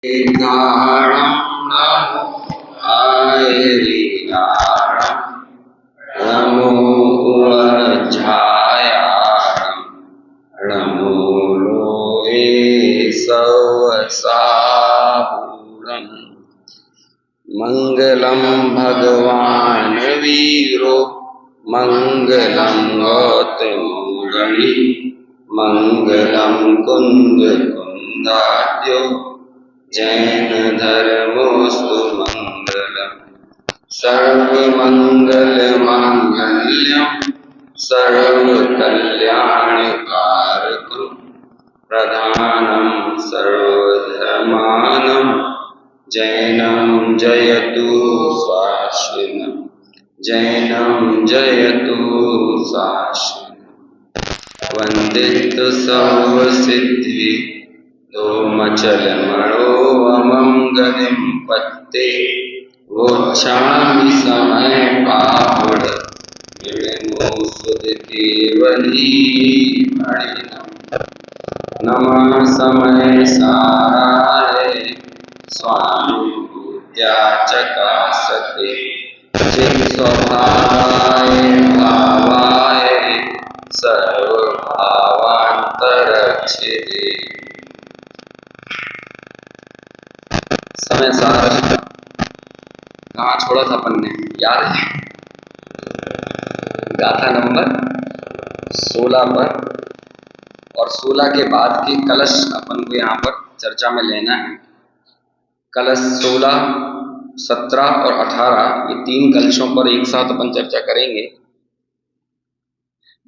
गाणं नमो आयरियाणं नमो वज्झायाणं नमो लोये सवसाहुरं मंगलं भगवान् वीरो मंगलं गौतमोगणि मंगलं कुंद कुंदाद्यो जैन धर्मोस्तु मंगलम् सर्वमंगल मांगल्यं सर्वकल्याणकारकं प्रधानं सर्वधर्मानं जैनं जयतु शाश्वतं जैनं जयतु शाश्वतं वंदित सर्वसिद्धि दोमचलमणोऽमं गतिं पत्ते वोच्छामि समय पावड केवली नमः समय साराय स्वामी पूज्याचकासते चित् स्वभावाय भावाय सर्वभावान्तरक्षिते समय सार कहाँ छोड़ा था अपन ने, याद है? गाथा नंबर 16 पर, और 16 के बाद के कलश अपन को यहाँ पर चर्चा में लेना है। कलश 16, 17 और 18 ये 3 कलशों पर एक साथ अपन चर्चा करेंगे।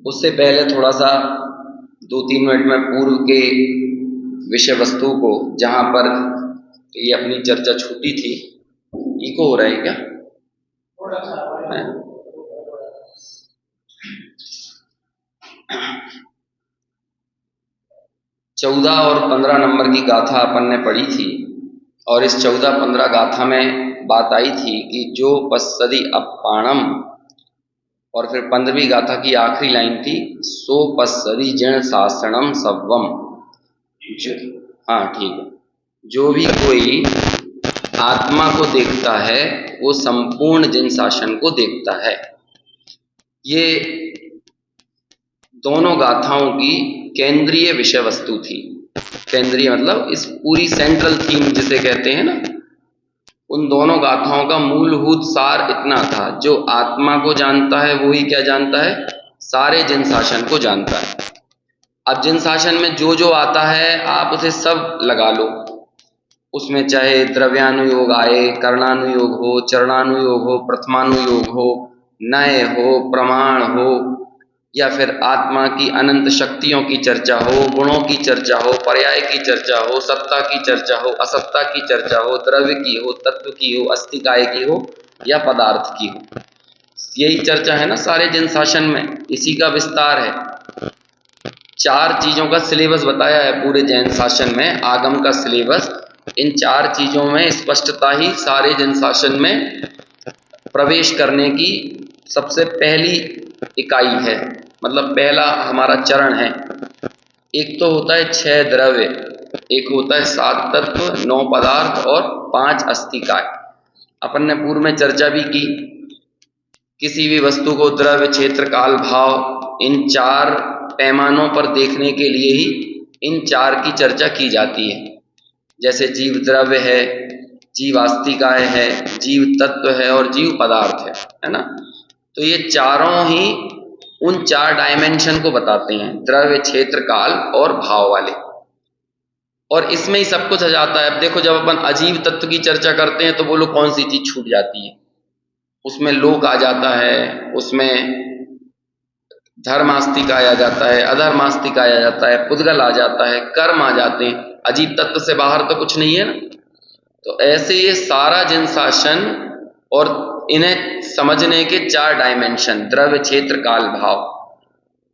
उससे पहले थोड़ा सा 2-3 मिनट में पूर्व के विषय वस्तु को, जहाँ पर ये अपनी चर्चा छूटी थी, इको हो रहा है क्या? 14 और 15 नंबर की गाथा अपन ने पढ़ी थी, और इस 14-15 गाथा में बात आई थी कि जो पස්සदि अप्पाणम, और फिर 15वीं गाथा की आखिरी लाइन थी सो पස්සदि जिण शासनम सव्वम। हाँ ठीक है, जो भी कोई आत्मा को देखता है वो संपूर्ण जिन शासन को देखता है। ये दोनों गाथाओं की केंद्रीय विषय वस्तु थी। केंद्रीय मतलब इस पूरी सेंट्रल थीम जिसे कहते हैं ना, उन दोनों गाथाओं का मूलभूत सार इतना था, जो आत्मा को जानता है वो ही क्या जानता है, सारे जिन शासन को जानता है। अब जिन शासन में जो जो आता है आप उसे सब लगा लो, उसमें चाहे द्रव्यानुयोग आए, कर्णानुयोग हो, चरणानुयोग हो, प्रथमानुयोग हो, नय हो, प्रमाण हो, या फिर आत्मा की अनंत शक्तियों की चर्चा हो, गुणों की चर्चा हो, पर्याय की चर्चा हो, सत्ता की चर्चा हो, असत्ता की चर्चा हो, द्रव्य की हो, तत्व की हो, अस्तिकाय की हो, या पदार्थ की हो, यही चर्चा है ना सारे जिन शासन में, इसी का विस्तार है। 4 चीजों का सिलेबस बताया है पूरे जैन शासन में, आगम का सिलेबस। इन 4 चीजों में स्पष्टता ही सारे जिन शासन में प्रवेश करने की सबसे पहली इकाई है, मतलब पहला हमारा चरण है। एक तो होता है 6 द्रव्य, एक होता है 7 तत्व, 9 पदार्थ और 5 अस्तिकाय। अपन ने पूर्व में चर्चा भी की, किसी भी वस्तु को द्रव्य, क्षेत्र, काल, भाव, इन 4 पैमानों पर देखने के लिए ही इन 4 की चर्चा की जाती है। जैसे जीव द्रव्य है, जीव आस्तिकाय है, जीव तत्व है और जीव पदार्थ है ना। तो ये चारों ही उन 4 डायमेंशन को बताते हैं, द्रव्य, क्षेत्र, काल और भाव वाले, और इसमें ही सब कुछ आ जाता है। अब देखो, जब अपन अजीव तत्व की चर्चा करते हैं तो बोलो कौन सी चीज छूट जाती है? उसमें लोक आ जाता है, उसमें धर्मास्तिकाय आ जाता है, अधर्मास्तिकाय आ जाता है, पुद्गल आ जाता है, कर्म आ जाते हैं। अजीव तत्व से बाहर तो कुछ नहीं है ना। तो ऐसे ये सारा जिन शासन और इन्हें समझने के 4 डायमेंशन, द्रव्य, क्षेत्र, काल, भाव,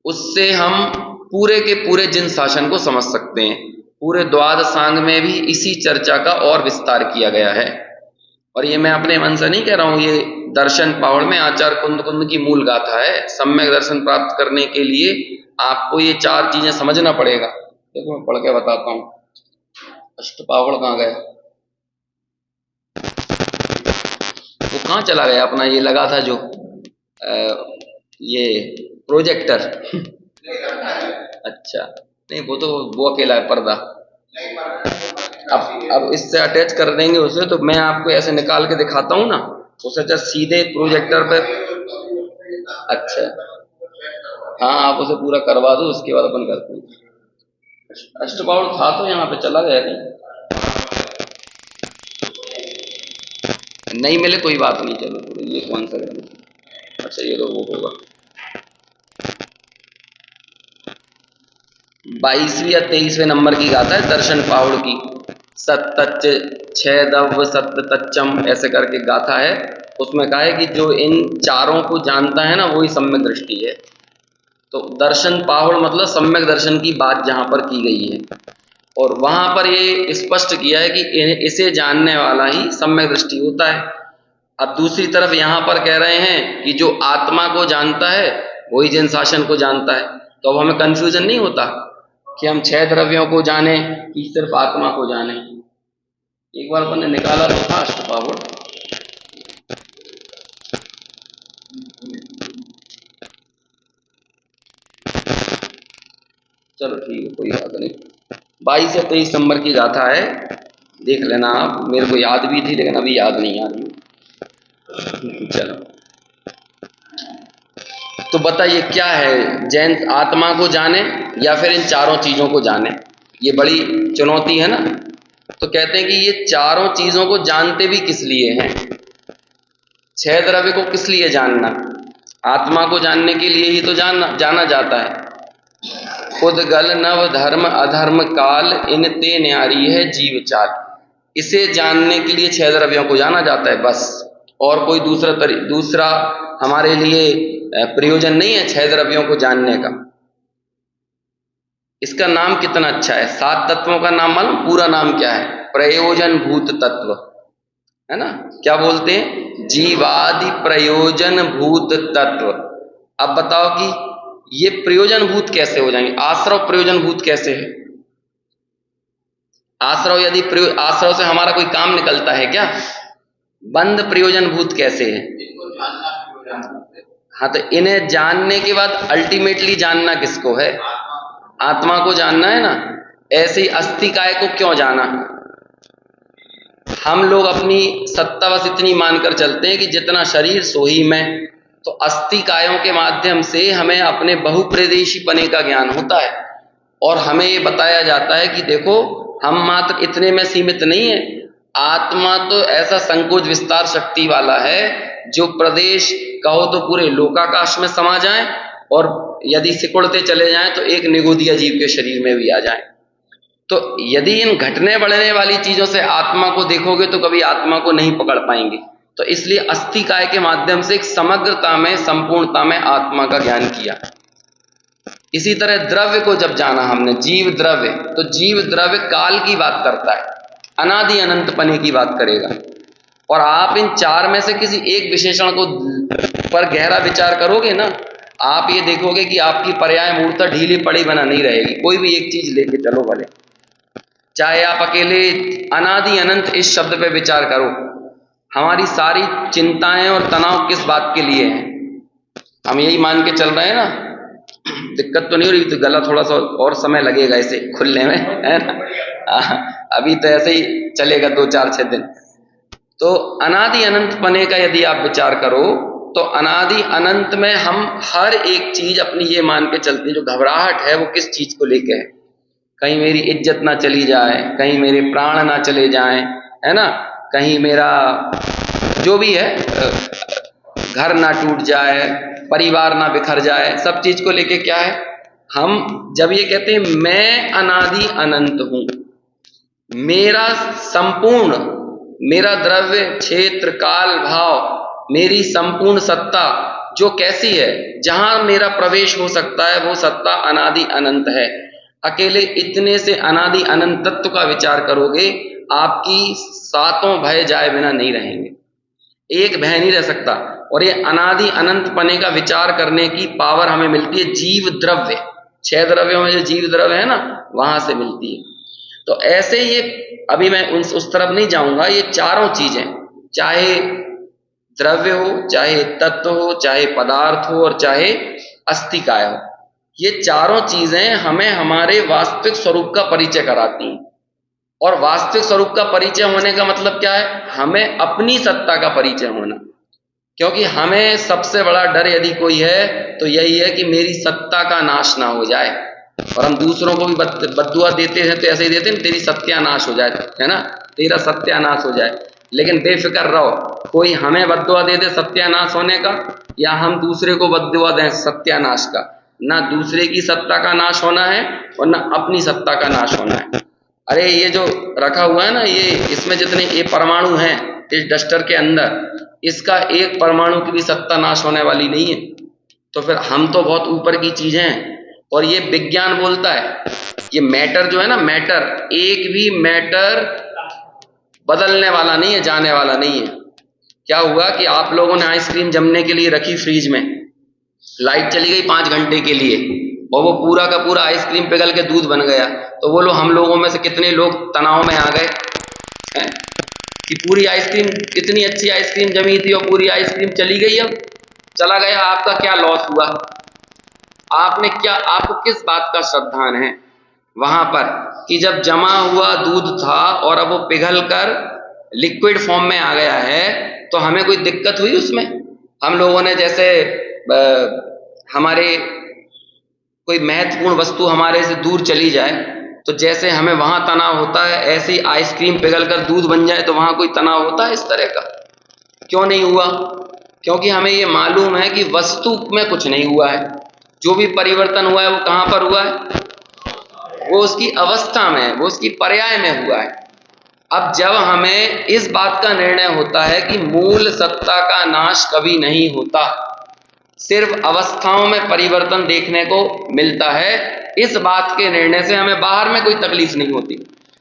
उससे हम पूरे के पूरे जिन शासन को समझ सकते हैं। पूरे द्वादशांग में भी इसी चर्चा का और विस्तार किया गया है। और ये मैं अपने मन से नहीं कह रहा हूं, ये दर्शन पावड़ में आचार्य कुंद कुंद की मूल गाथा है। सम्यक दर्शन प्राप्त करने के लिए आपको ये 4 चीजें समझना पड़ेगा। देखो मैं पढ़ के बताता हूं। अष्टपावड़ कहाँ गए? कहाँ चला गया अपना ये लगा था जो ये प्रोजेक्टर? अच्छा, नहीं वो अकेला है पर्दा। अब इससे अटैच कर देंगे उसे, तो मैं आपको ऐसे निकाल के दिखाता हूँ ना, उसे जस्ट सीधे प्रोजेक्टर पे। अच्छा, हाँ आप उसे पूरा करवा दो, उसके बाद अपन करते हैं। अष्टबाहुल था तो यहाँ पे चला गया नहीं, नहीं मिले कोई बात नहीं। चलो ये कौन सा ग्रंथ? अच्छा ये तो वो होगा 22वें या 23वें नंबर की गाथा है दर्शन पाहुड़ की। सत्तच छेदव सत्त तच्चम ऐसे करके गाथा है। उसमें कहा है कि जो इन चारों को जानता है ना, वही सम्यक दृष्टि है। तो दर्शन पाहुड़ मतलब सम्यक दर्शन की बात जहां पर की गई है, और वहां पर ये स्पष्ट किया है कि इसे जानने वाला ही सम्यक दृष्टि होता है। अब दूसरी तरफ यहां पर कह रहे हैं कि जो आत्मा को जानता है वही जिन शासन को जानता है। तो अब हमें कंफ्यूजन नहीं होता कि हम 6 द्रव्यों को जाने कि सिर्फ आत्मा को जाने। एक बार अपन ने निकाला तो था अष्टपाहुड़। चलो ठीक है, कोई बात नहीं। 22 या 23 नंबर की गाथा है, देख लेना आप। मेरे को याद भी थी लेकिन अभी याद नहीं आ रही। चलो तो बताइए क्या है, जैन आत्मा को जाने या फिर इन चारों चीजों को जाने? ये बड़ी चुनौती है ना। तो कहते हैं कि ये चारों चीजों को जानते भी किस लिए हैं? 6 द्रव्य को किस लिए जानना? आत्मा को जानने के लिए ही तो जाना जाता है। खुद गल नव धर्म अधर्म काल इन ते न्यारी है जीव चाल। इसे जानने के लिए 6 द्रव्यों को जाना जाता है बस, और कोई दूसरा हमारे लिए प्रयोजन नहीं है 6 द्रव्यों को जानने का। इसका नाम कितना अच्छा है, 7 तत्वों का नाम मालूम? पूरा नाम क्या है? प्रयोजन भूत तत्व, है ना? क्या बोलते हैं? जीवादि प्रयोजन भूत तत्व। अब बताओ कि ये प्रयोजन भूत कैसे हो जाएंगे? आश्रव प्रयोजन भूत कैसे है? आश्रव यदि आश्रव से हमारा कोई काम निकलता है क्या? बंद प्रयोजन भूत कैसे है? हाँ, तो इन्हें जानने के बाद अल्टीमेटली जानना किसको है? आत्मा को जानना है ना। ऐसे ही अस्थि काय को क्यों जाना? हम लोग अपनी सत्ता बस इतनी मानकर चलते हैं कि जितना शरीर सो ही मैं। तो अस्थि कायों के माध्यम से हमें अपने बहुप्रदेशी पने का ज्ञान होता है, और हमें ये बताया जाता है कि देखो हम मात्र इतने में सीमित नहीं है। आत्मा तो ऐसा संकोच विस्तार शक्ति वाला है जो प्रदेश कहो तो पूरे लोकाकाश में समा जाए, और यदि सिकुड़ते चले जाएं तो एक निगोदिया जीव के शरीर में भी आ जाए। तो यदि इन घटने बढ़ने वाली चीजों से आत्मा को देखोगे तो कभी आत्मा को नहीं पकड़ पाएंगे। तो इसलिए अस्थि काय के माध्यम से एक समग्रता में, संपूर्णता में आत्मा का ज्ञान किया। इसी तरह द्रव्य को जब जाना हमने, जीव द्रव्य, तो जीव द्रव्य काल की बात करता है, अनादि अनंत पने की बात करेगा। और आप इन 4 में से किसी एक विशेषण को पर गहरा विचार करोगे ना, आप ये देखोगे कि आपकी पर्याय मूर्ता ढीली पड़ी बना नहीं रहेगी। कोई भी एक चीज लेके चलो भले, चाहे आप अकेले अनादि अनंत इस शब्द पे विचार करो, हमारी सारी चिंताएं और तनाव किस बात के लिए हैं? हम यही मान के चल रहे हैं ना। दिक्कत तो नहीं हो रही? तो गला थोड़ा सा और समय लगेगा इसे खुलने में, है ना? अभी तो ऐसे ही चलेगा 2 4 6 दिन। तो अनादि अनंत पने का यदि आप विचार करो तो अनादि अनंत में हम हर एक चीज अपनी ये मान के चलते हैं, जो घबराहट है वो किस चीज को लेके है? कहीं मेरी इज्जत ना चली जाए, कहीं मेरे प्राण ना चले जाएं, है ना? कहीं मेरा जो भी है घर ना टूट जाए, परिवार ना बिखर जाए, सब चीज को लेके क्या है? हम जब ये कहते हैं मैं अनादि अनंत हूं, मेरा संपूर्ण, मेरा द्रव्य क्षेत्र काल भाव, मेरी संपूर्ण सत्ता जो कैसी है, जहां मेरा प्रवेश हो सकता है वो सत्ता अनादि अनंत है। अकेले इतने से अनादि अनंत तत्व का विचार करोगे, आपकी 7 भय जाए बिना नहीं रहेंगे, एक भय नहीं रह सकता। और ये अनादि अनंत पने का विचार करने की पावर हमें मिलती है जीव द्रव्य, 6 द्रव्यों में जो जीव द्रव्य है ना, वहां से मिलती है। तो ऐसे ये, अभी मैं उस तरफ नहीं जाऊंगा, ये चारों चीजें, चाहे द्रव्य हो, चाहे तत्व हो, चाहे पदार्थ हो और चाहे अस्थिकाय हो, ये चारों चीजें हमें हमारे वास्तविक स्वरूप का परिचय कराती हैं। और वास्तविक स्वरूप का परिचय होने का मतलब क्या है? हमें अपनी सत्ता का परिचय होना। क्योंकि हमें सबसे बड़ा डर यदि कोई है तो यही है कि मेरी सत्ता का नाश ना हो जाए। और हम दूसरों को भी बद्दुआ देते हैं तो ऐसे ही देते हैं, तेरी सत्यानाश हो जाए, है ना, तेरा सत्यानाश हो जाए। लेकिन बेफिक्र रहो, कोई हमें बद्दुआ दे दे सत्यानाश होने का या हम दूसरे को बद्दुआ दें सत्यानाश का, ना दूसरे की सत्ता का नाश होना है और ना अपनी सत्ता का नाश होना है। अरे ये जो रखा हुआ है ना, ये इसमें जितने ये परमाणु हैं इस डस्टर के अंदर, इसका एक परमाणु की भी सत्ता नाश होने वाली नहीं है। तो फिर हम तो बहुत ऊपर की चीजें हैं। और ये विज्ञान बोलता है, ये मैटर जो है ना, मैटर, एक भी मैटर बदलने वाला नहीं है, जाने वाला नहीं है। क्या हुआ कि आप लोगों ने आइसक्रीम जमने के लिए रखी फ्रीज में, लाइट चली गई 5 घंटे के लिए और वो पूरा का पूरा आइसक्रीम पिघल के दूध बन गया, तो बोलो हम लोगों में से कितने लोग तनाव में आ गए हैं कि पूरी आइसक्रीम, कितनी अच्छी आइसक्रीम जमी थी और पूरी आइसक्रीम चली गई, अब चला गया, आपका क्या लॉस हुआ? आपने क्या, आपको किस बात का श्रद्धान है वहां पर कि जब जमा हुआ दूध था और अब वो पिघल कर लिक्विड फॉर्म में आ गया है तो हमें कोई दिक्कत हुई उसमें? हम लोगों ने जैसे हमारे कोई महत्वपूर्ण वस्तु हमारे से दूर चली जाए तो जैसे हमें वहां तनाव होता है, ऐसे ही आइसक्रीम पिघलकर दूध बन जाए तो वहां कोई तनाव होता है इस तरह का? क्यों नहीं हुआ? क्योंकि हमें ये मालूम है कि वस्तु में कुछ नहीं हुआ है, जो भी परिवर्तन हुआ है वो कहां पर हुआ है? वो उसकी अवस्था में, वो उसकी पर्याय में हुआ है। अब जब हमें इस बात का निर्णय होता है कि मूल सत्ता का नाश कभी नहीं होता, सिर्फ अवस्थाओं में परिवर्तन देखने को मिलता है, इस बात के निर्णय से हमें बाहर में कोई तकलीफ नहीं होती।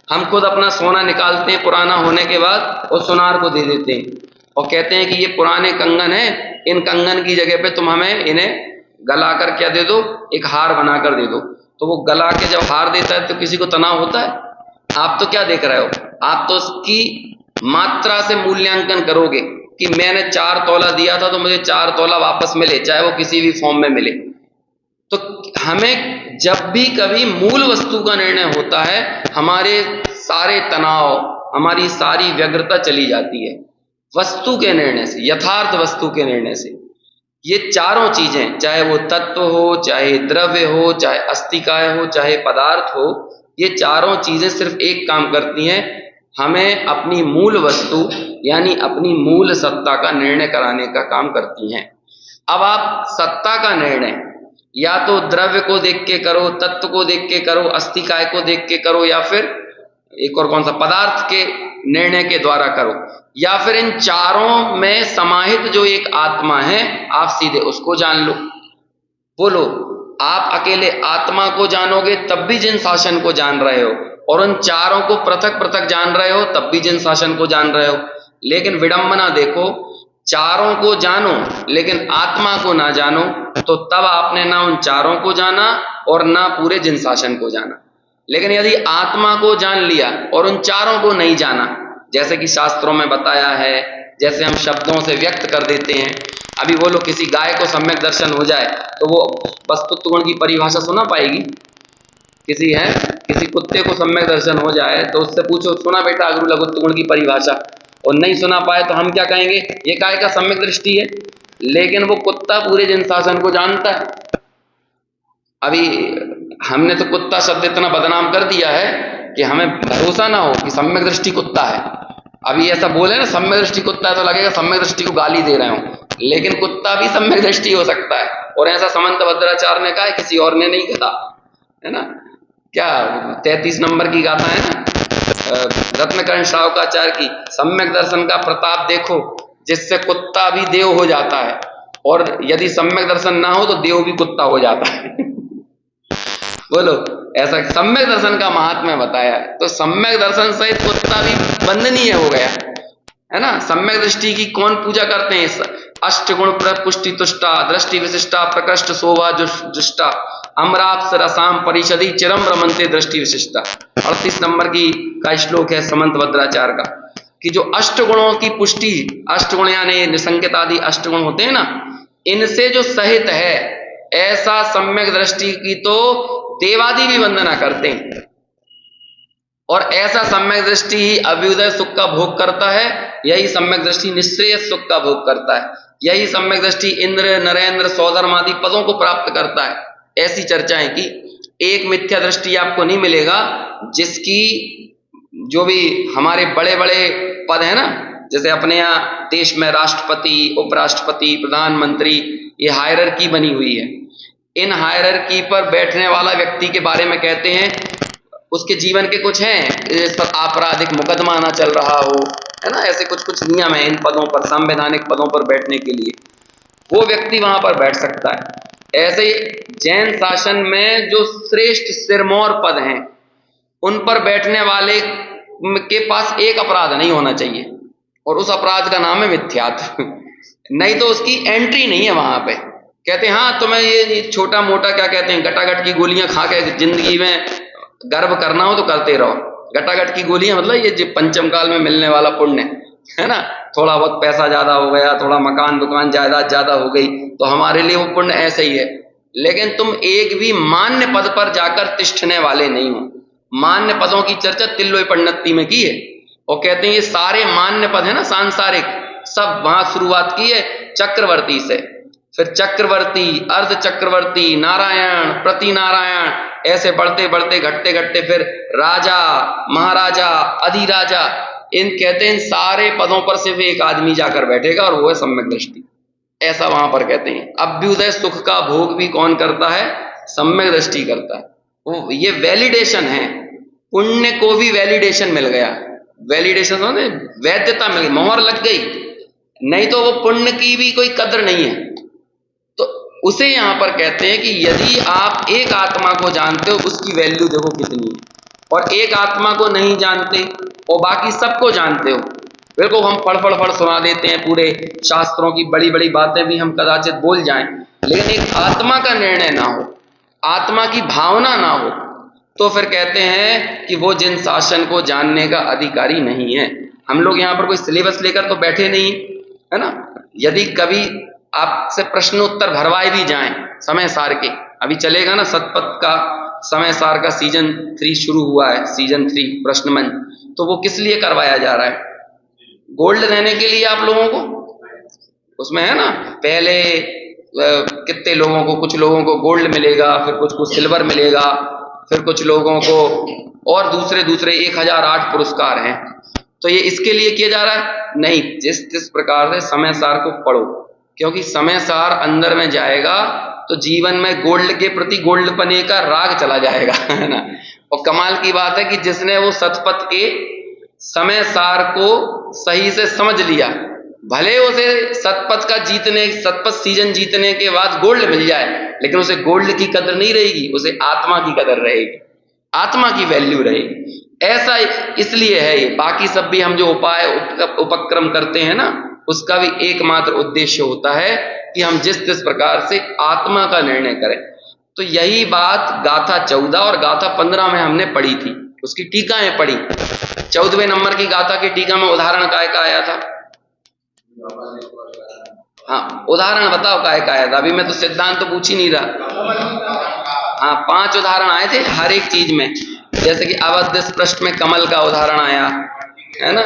हम खुद अपना सोना निकालते हैं पुराना होने के बाद और सुनार को दे देते हैं और कहते हैं कि ये पुराने कंगन हैं, इन कंगन की जगह पे तुम हमें इन्हें गला कर क्या दे दो, एक हार बनाकर दे दो। तो वो गला के जब हार देता है तो किसी को तनाव होता है? आप तो क्या देख रहे हो, आप तो उसकी मात्रा से मूल्यांकन करोगे कि मैंने 4 तोला दिया था तो मुझे 4 तोला वापस मिले, चाहे वो किसी भी फॉर्म में मिले। तो हमें जब भी कभी मूल वस्तु का निर्णय होता है, हमारे सारे तनाव, हमारी सारी व्यग्रता चली जाती है वस्तु के निर्णय से, यथार्थ वस्तु के निर्णय से। ये चारों चीजें, चाहे वो तत्व हो, चाहे द्रव्य हो, चाहे अस्थिकाय हो, चाहे पदार्थ हो, ये चारों चीजें सिर्फ एक काम करती हैं, हमें अपनी मूल वस्तु यानी अपनी मूल सत्ता का निर्णय कराने का काम करती हैं। अब आप सत्ता का निर्णय या तो द्रव्य को देख के करो, तत्व को देख के करो, अस्थिकाय को देख के करो, या फिर एक और कौन सा, पदार्थ के निर्णय के द्वारा करो, या फिर इन चारों में समाहित जो एक आत्मा है आप सीधे उसको जान लो। बोलो, आप अकेले आत्मा को जानोगे तब भी जिन शासन को जान रहे हो, और उन चारों को पृथक पृथक जान रहे हो तब भी जिन शासन को जान रहे हो। लेकिन विडंबना देखो, चारों को जानो लेकिन आत्मा को ना जानो, तो तब आपने ना उन चारों को जाना और ना पूरे जिन शासन को जाना। लेकिन यदि आत्मा को जान लिया और उन चारों को नहीं जाना, जैसे कि शास्त्रों में बताया है, जैसे हम शब्दों से व्यक्त कर देते हैं। अभी बोलो किसी गाय को सम्यक दर्शन हो जाए तो वो वस्तुत्व गुण की परिभाषा सुना पाएगी? किसी कुत्ते को सम्यक दर्शन हो जाए तो उससे पूछो, सुना बेटा अगरू लघुत्व गुण की परिभाषा, और नहीं सुना पाए तो हम क्या कहेंगे? ये गाय का सम्यक दृष्टि है। लेकिन वो कुत्ता पूरे जिन शासन को जानता है। अभी हमने तो कुत्ता शब्द इतना बदनाम कर दिया है कि हमें भरोसा ना हो कि सम्यक दृष्टि कुत्ता है। अभी ऐसा बोले ना सम्यक दृष्टि कुत्ता है तो लगेगा सम्यक दृष्टि को गाली दे रहे हो, लेकिन कुत्ता भी सम्यक दृष्टि हो सकता है। और ऐसा समंत भद्राचार्य ने कहा है, किसी और ने नहीं कहा, है ना। क्या 33 नंबर की गाथा है ना रत्नकर्ण श्रावकाचार्य की, सम्यक दर्शन का प्रताप देखो जिससे कुत्ता भी देव हो जाता है, और यदि सम्यक दर्शन ना हो तो देव भी कुत्ता हो जाता है। बोलो, ऐसा सम्यक दर्शन का महात्म्य बताया, तो सम्यक दर्शन सहित कुत्ता भी वंदनीय हो गया, है ना। सम्यक दृष्टि की कौन पूजा करते हैं? अष्टगुण पुष्टि तुष्टा, दृष्टि विशिष्टा, प्रकृष्ट शोभा जुष्टा, अमराप्स रसाम परिषदि चिरम रमनते दृष्टि विशिष्टा। 38 नंबर की का श्लोक है समंत भद्राचार्य का। कि जो अष्टगुणों की पुष्टि, अष्टगुण यानी निसंकेत आदि अष्टगुण होते हैं ना, इनसे जो सहित है, ऐसा सम्यक दृष्टि की तो देवादि भी वंदना करते हैं। और ऐसा सम्यक दृष्टि ही अभ्युदय सुख का भोग करता है, यही सम्यक दृष्टि निःश्रेय सुख का भोग करता है, यही सम्यक दृष्टि इंद्र, नरेंद्र, सौधर्म आदि पदों को प्राप्त करता है। ऐसी चर्चाएं की। एक मिथ्या दृष्टि आपको नहीं मिलेगा जिसकी जो भी हमारे बड़े बड़े पद है ना, जैसे अपने यहाँ देश में राष्ट्रपति, उपराष्ट्रपति, प्रधानमंत्री, ये हायरार्की बनी हुई है। इन हायरार्की पर बैठने वाला व्यक्ति के बारे में कहते हैं उसके जीवन के कुछ हैं, इस पर आपराधिक मुकदमा ना चल रहा हो, है ना, ऐसे कुछ कुछ नियम है इन पदों पर, संवैधानिक पदों पर बैठने के लिए, वो व्यक्ति वहां पर बैठ सकता है। ऐसे ही जैन शासन में जो श्रेष्ठ सिरमौर पद हैं, उन पर बैठने वाले के पास एक अपराध नहीं होना चाहिए, और उस अपराध का नाम है मिथ्यात्व। नहीं तो उसकी एंट्री नहीं है वहां पे। कहते हैं हाँ तुम्हें ये छोटा मोटा क्या कहते हैं, गटागट की गोलियां खा के जिंदगी में गर्व करना हो तो करते रहो। गटागट की गोलियां मतलब ये जो पंचम काल में मिलने वाला पुण्य है ना, थोड़ा बहुत पैसा ज्यादा हो गया, थोड़ा मकान दुकान जायदाद ज्यादा हो गई, तो हमारे लिए वो पुण्य ऐसे ही है। लेकिन तुम एक भी मान्य पद पर जाकर तिष्ठने वाले नहीं हो। मान्य पदों की चर्चा तिल्लोई पंडिती में की है, और कहते हैं ये सारे मान्य पद है ना सांसारिक, सब वहां शुरुआत की है चक्रवर्ती से, फिर चक्रवर्ती, अर्ध चक्रवर्ती, नारायण, प्रति नारायण, ऐसे बढ़ते बढ़ते घटते घटते फिर राजा, महाराजा, अधिराजा, इन कहते हैं इन सारे पदों पर सिर्फ एक आदमी जाकर बैठेगा और वो है सम्यक दृष्टि। ऐसा वहां पर कहते हैं। अभ्युदय सुख का भोग भी कौन करता है? सम्यक दृष्टि करता है। वो ये वैलिडेशन है, पुण्य को भी वैलिडेशन मिल गया। वैलिडेशन होने वैधता मिल गई, मोहर लग गई, नहीं तो वो पुण्य की भी कोई कदर नहीं है। तो उसे यहां पर कहते हैं कि यदि आप एक आत्मा को जानते हो उसकी वैल्यू देखो कितनी है, और एक आत्मा को नहीं जानते और बाकी सबको जानते हो, बिल्कुल हम फड़ सुना देते हैं, पूरे शास्त्रों की बड़ी बड़ी बातें भी हम कदाचित बोल जाएं, लेकिन एक आत्मा का निर्णय ना हो, आत्मा की भावना ना हो, तो फिर कहते हैं कि वो जिन शासन को जानने का अधिकारी नहीं है। हम लोग यहाँ पर कोई सिलेबस लेकर तो बैठे नहीं है ना। यदि कभी आपसे प्रश्न उत्तर भरवाए भी जाएं समय सार के, अभी चलेगा ना सतपथ का समय सार का सीजन 3 शुरू हुआ है, सीजन 3 प्रश्न मंच, तो वो किस लिए करवाया जा रहा है? गोल्ड देने के लिए आप लोगों को। उसमें है ना पहले कितने लोगों को, कुछ लोगों को गोल्ड मिलेगा, फिर कुछ को सिल्वर मिलेगा, फिर कुछ लोगों को और दूसरे 1008 पुरस्कार हैं। तो ये इसके लिए किया जा रहा है? नहीं, जिस प्रकार से समय सार को पढ़ो, क्योंकि समय सार अंदर में जाएगा तो जीवन में गोल्ड के प्रति गोल्ड पने का राग चला जाएगा, है ना। और कमाल की बात है कि जिसने वो सतपथ के समय सार को सही से समझ लिया, भले उसे सतपथ का सतपथ सीजन जीतने के बाद गोल्ड मिल जाए, लेकिन उसे गोल्ड की कदर नहीं रहेगी, उसे आत्मा की कदर रहेगी, आत्मा की वैल्यू रहेगी। ऐसा इसलिए है ये। बाकी सब भी हम जो उपाय उपक्रम करते हैं ना, उसका भी एकमात्र उद्देश्य होता है कि हम जिस प्रकार से आत्मा का निर्णय करें। तो यही बात गाथा 14 और गाथा 15 में हमने पढ़ी थी, उसकी टीकाएं पढ़ी। 14वें नंबर की गाथा की टीका में उदाहरण काय का आया था? हाँ, उदाहरण बताओ काय का आया था? अभी मैं तो सिद्धांत तो पूछ ही नहीं रहा। हाँ, 5 उदाहरण आए थे हर एक चीज में, जैसे कि अवध पृष्ठ में कमल का उदाहरण आया है ना।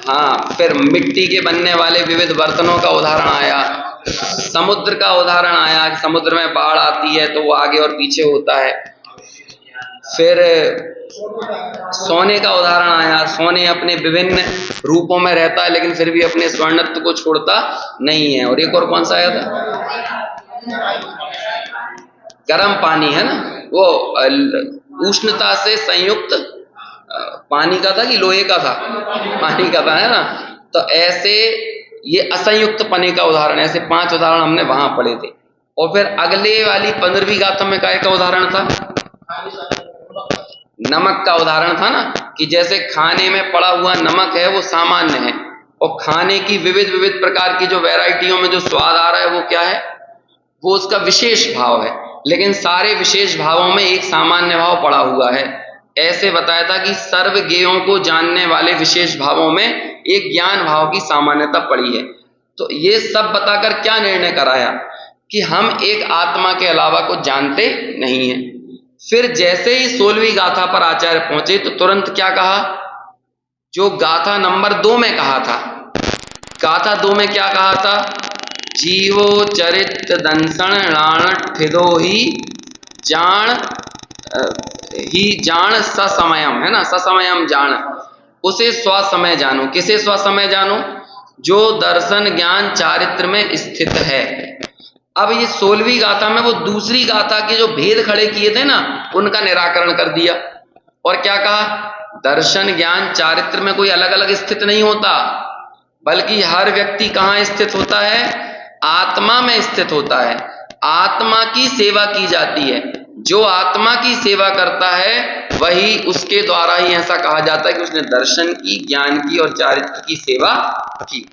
हाँ, फिर मिट्टी के बनने वाले विविध बर्तनों का उदाहरण आया, समुद्र का उदाहरण आया, समुद्र में बाढ़ आती है तो वो आगे और पीछे होता है। फिर सोने का उदाहरण आया, सोने अपने विभिन्न रूपों में रहता है लेकिन फिर भी अपने स्वर्णत्व को छोड़ता नहीं है। और एक और कौन सा आया था? गर्म पानी है ना, वो उष्णता से संयुक्त पानी का था कि लोहे का था? पानी का था, है ना। तो ऐसे ये असंयुक्त पने का उदाहरण, ऐसे 5 उदाहरण हमने वहां पढ़े थे। और फिर अगले वाली 15वीं गाथा में काय का उदाहरण था? नमक का उदाहरण था ना, कि जैसे खाने में पड़ा हुआ नमक है वो सामान्य है, और खाने की विविध विविध प्रकार की जो वैरायटियों में जो स्वाद आ रहा है वो क्या है? वो उसका विशेष भाव है। लेकिन सारे विशेष भावों में एक सामान्य भाव पड़ा हुआ है। ऐसे बताया था कि सर्व ज्ञेयों को जानने वाले विशेष भावों में एक ज्ञान भाव की सामान्यता पड़ी है। तो ये सब बताकर क्या निर्णय कराया कि हम एक आत्मा के अलावा को जानते नहीं हैं। फिर जैसे ही 16वीं गाथा पर आचार्य पहुंचे तो तुरंत क्या कहा, जो गाथा नंबर 2 में कहा था, गाथा 2 में क्या कहा था, जीवो चरित दंसन राण ठिदो ही जान ससमयम, है ना, ससमयम जान, उसे स्वसमय जानो। किसे स्वसमय जानो? जो दर्शन ज्ञान चारित्र में स्थित है। अब ये 16वीं गाथा में वो दूसरी गाथा के जो भेद खड़े किए थे ना, उनका निराकरण कर दिया। और क्या कहा, दर्शन ज्ञान चारित्र में कोई अलग अलग स्थित नहीं होता, बल्कि हर व्यक्ति कहाँ स्थित होता है, आत्मा में स्थित होता है। आत्मा की सेवा की जाती है। जो आत्मा की सेवा करता है वही, उसके द्वारा ही ऐसा कहा जाता है कि उसने दर्शन की, ज्ञान की और चारित्र की सेवा की।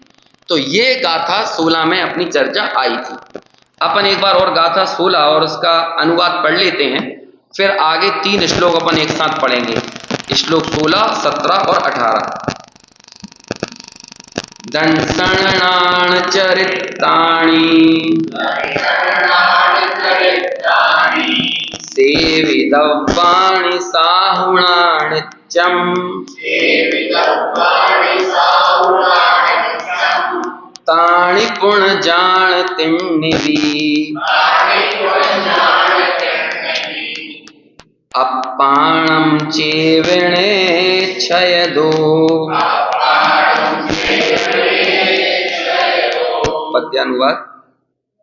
तो ये गाथा 16 में अपनी चर्चा आई थी। अपन एक बार और गाथा 16 और उसका अनुवाद पढ़ लेते हैं, फिर आगे 3 श्लोक अपन एक साथ पढ़ेंगे, श्लोक 16, 17 और 18। दंसणान चरितानि सेवितव्यानि साहुणानित्यम् तानि पुण्यजानतिन्निधि अपाणं चेविणेच्छयदो। पद्यानुवाद।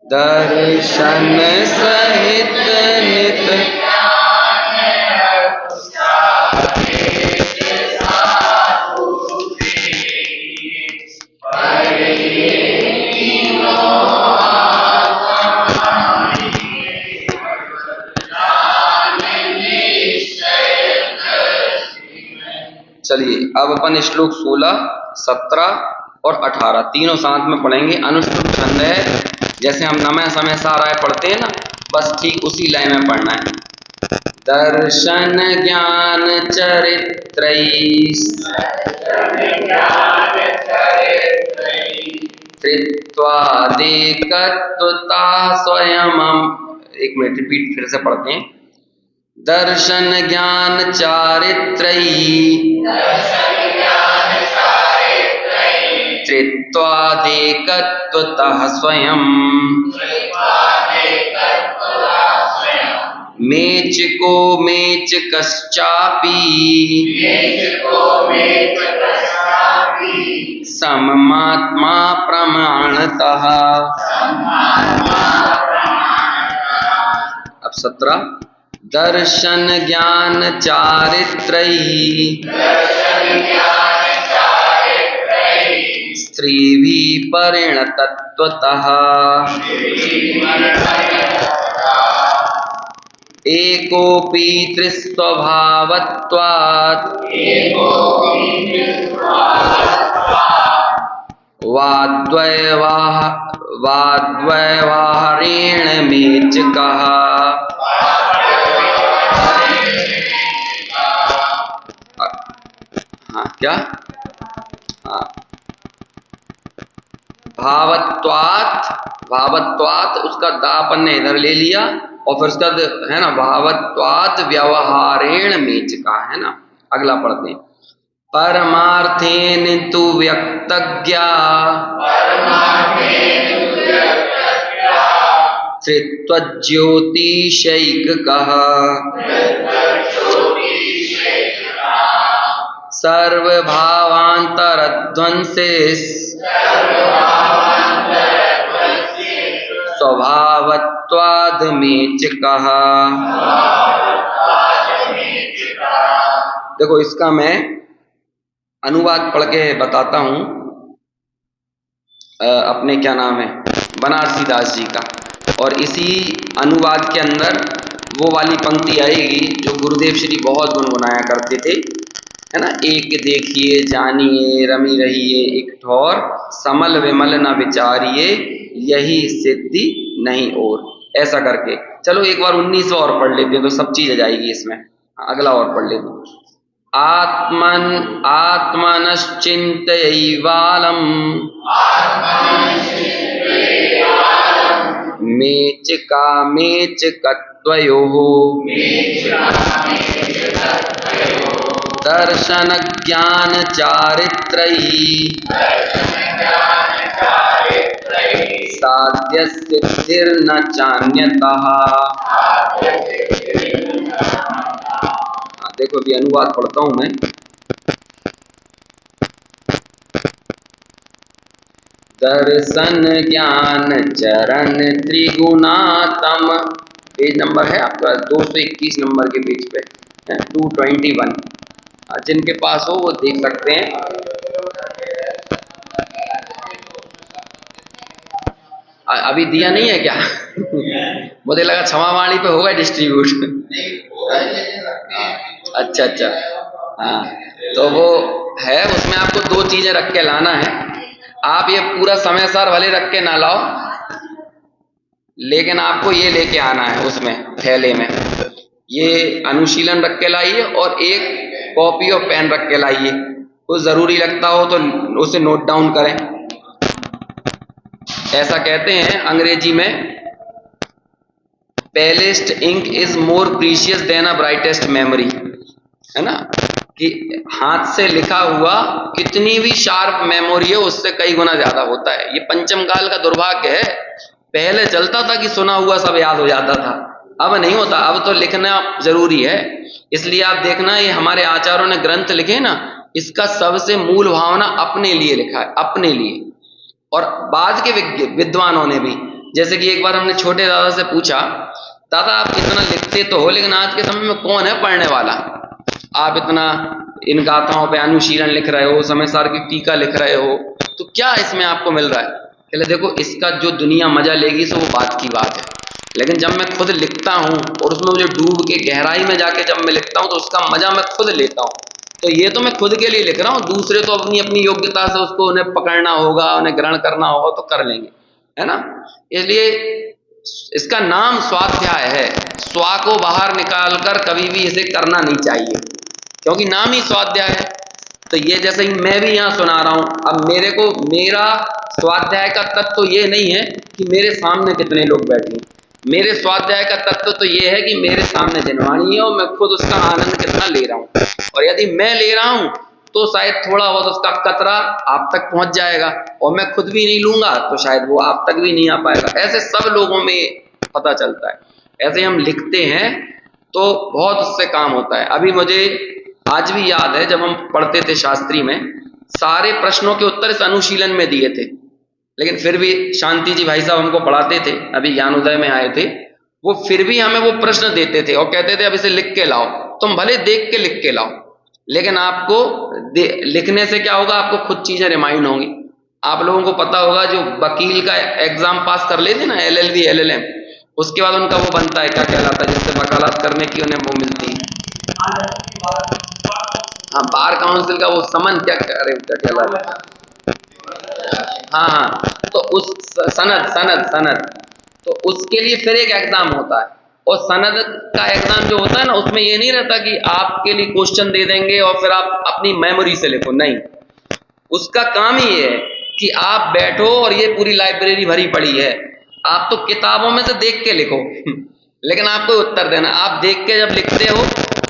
दर्शन सहित नित चलिए अब अपन श्लोक 16, 17 और 18 तीनों साथ में पढ़ेंगे। अनुष्टुप छंद है, जैसे हम नमः समय साराय पढ़ते हैं ना, बस ठीक उसी लाइन में पढ़ना है। दर्शन ज्ञान चरित्रैः त्रित्वादेकत्वता स्वयमम्। एक मिनट रिपीट फिर से पढ़ते हैं। दर्शन ज्ञान चारित्रैः त्रित्वादेकत्वतः स्वयं मेचको मेचकश्चापि सममात्मा प्रमाणतः। अब 17। दर्शन ज्ञान चारित्रैः स्त्रीभिः परिणतत्वतः एकोऽपि त्रिस्वभावत्वात् वाद्व्यवहारेण मेचकः। हाँ क्या, हाँ भावत्वात् उसका दा अपन ने इधर ले लिया और फिर उसका है ना भावत्वात् व्यवहारेण मेचका, है ना। अगला पढ़ते हैं। परमार्थेन तु व्यक्तज्ञा त्रित्वज्योतिषैककः सर्वभावान्तरध्वंसेस् स्वभावत्वाद् मेचकः। देखो इसका मैं अनुवाद पढ़ के बताता हूं, अपने क्या नाम है बनारसी दास जी का, और इसी अनुवाद के अंदर वो वाली पंक्ति आएगी जो गुरुदेव श्री बहुत गुनगुनाया करते थे, है ना। एक देखिए जानिए रमी रहिए एक ठौर, समल विमल न विचारिए यही सिद्धि नहीं और, ऐसा करके। चलो एक बार 19 और पढ़ लेते हैं तो सब चीज आ जाएगी इसमें। अगला और पढ़ लेते। आत्मनश्चिन्तयैवालम् मेचकामेचकत्वयोः दर्शनज्ञानचारित्रैः साध्यसिद्धिर्न चान्यतः। देखो अभी अनुवाद पढ़ता हूं मैं। दर्शन ज्ञान चरण त्रिगुणातम, पेज नंबर है आपका 221 नंबर के पेज पे 221। जिनके पास हो वो देख सकते हैं। अभी दिया नहीं है क्या? मुझे लगा क्षमावाणी पे होगा डिस्ट्रीब्यूट। अच्छा अच्छा, हाँ तो वो है, उसमें आपको 2 चीजें रख के लाना है। आप ये पूरा समय सार भले रख के ना लाओ, लेकिन आपको ये लेके आना है उसमें थैले में। ये अनुशीलन रख के लाइए और एक कॉपी और पेन रख के लाइए। कुछ जरूरी लगता हो तो उसे नोट डाउन करें। ऐसा कहते हैं अंग्रेजी में, palest ink is more precious than a brightest memory, है ना, कि हाथ से लिखा हुआ कितनी भी शार्प मेमोरी है उससे कई गुना ज्यादा होता है। ये पंचम काल का दुर्भाग्य है। पहले चलता था कि सुना हुआ सब याद हो जाता था, अब नहीं होता। अब तो लिखना जरूरी है। इसलिए आप देखना, ये हमारे आचार्यों ने ग्रंथ लिखे ना, इसका सबसे मूल भावना अपने लिए लिखा है, अपने लिए। और बाद के विद्वानों ने भी, जैसे कि एक बार हमने छोटे दादा से पूछा, दादा आप इतना लिखते तो हो, लेकिन आज के समय में कौन है पढ़ने वाला? आप इतना इन गाथाओं पे अनुशीलन लिख रहे हो, समय सार की टीका लिख रहे हो, तो क्या इसमें आपको मिल रहा है? कहले देखो, इसका जो दुनिया मजा लेगी सो वो बात की बात है, लेकिन जब मैं खुद लिखता हूँ और उसमें मुझे डूब के गहराई में जाके जब मैं लिखता हूँ तो उसका मजा मैं खुद लेता हूँ। तो ये तो मैं खुद के लिए लिख रहा हूँ, दूसरे तो अपनी अपनी योग्यता से उसको उन्हें पकड़ना होगा, उन्हें ग्रहण करना होगा तो कर लेंगे, है ना। इसलिए इसका नाम स्वाध्याय है। स्वा को बाहर निकालकर कभी भी इसे करना नहीं चाहिए, क्योंकि नाम ही स्वाध्याय है। तो ये जैसे ही मैं भी यहाँ सुना रहा हूँ, अब मेरे को, मेरा स्वाध्याय का तत्व तो ये नहीं है कि मेरे सामने कितने लोग बैठे हैं। मेरे स्वाध्याय का तत्व तो ये है कि मेरे सामने जनवाणी है और मैं खुद उसका आनंद कितना ले रहा हूँ। और यदि मैं ले रहा हूँ तो शायद थोड़ा बहुत उसका कतरा आप तक पहुंच जाएगा, और मैं खुद भी नहीं लूंगा तो शायद वो आप तक भी नहीं आ पाएगा। ऐसे सब लोगों में पता चलता है। ऐसे हम लिखते हैं तो बहुत उससे काम होता है। अभी मुझे आज भी याद है, जब हम पढ़ते थे शास्त्री में, सारे प्रश्नों के उत्तर इस अनुशीलन में दिए थे, लेकिन फिर भी शांति जी भाई साहब हमको पढ़ाते थे, अभी ज्ञानोदय में आए थे, वो फिर भी हमें वो प्रश्न देते थे और कहते थे अब इसे लिख के लाओ। तुम भले देख के लिख के लाओ, लेकिन आपको लिखने से क्या होगा, आपको खुद चीजें रिमाइंड होंगी। आप लोगों को पता होगा जो वकील का एग्जाम पास कर लेते ना, LLB LLM, उसके बाद उनका वो बनता है, क्या कहलाता है, जिससे वकालत करने की उन्हें वो मिलती है। हाँ, बार काउंसिल का वो समन क्या कहलाता है, हाँ हाँ, तो उस सनद तो उसके लिए फिर एक एग्जाम होता है। और सनद का एग्जाम जो होता है ना, उसमें ये नहीं रहता कि आपके लिए क्वेश्चन दे देंगे और फिर आप अपनी मेमोरी से लिखो, नहीं। उसका काम ही ये है कि आप बैठो और ये पूरी लाइब्रेरी भरी पड़ी है, आप तो किताबों में से देख के लिखो लेकिन आपको उत्तर देना। आप देख के जब लिखते हो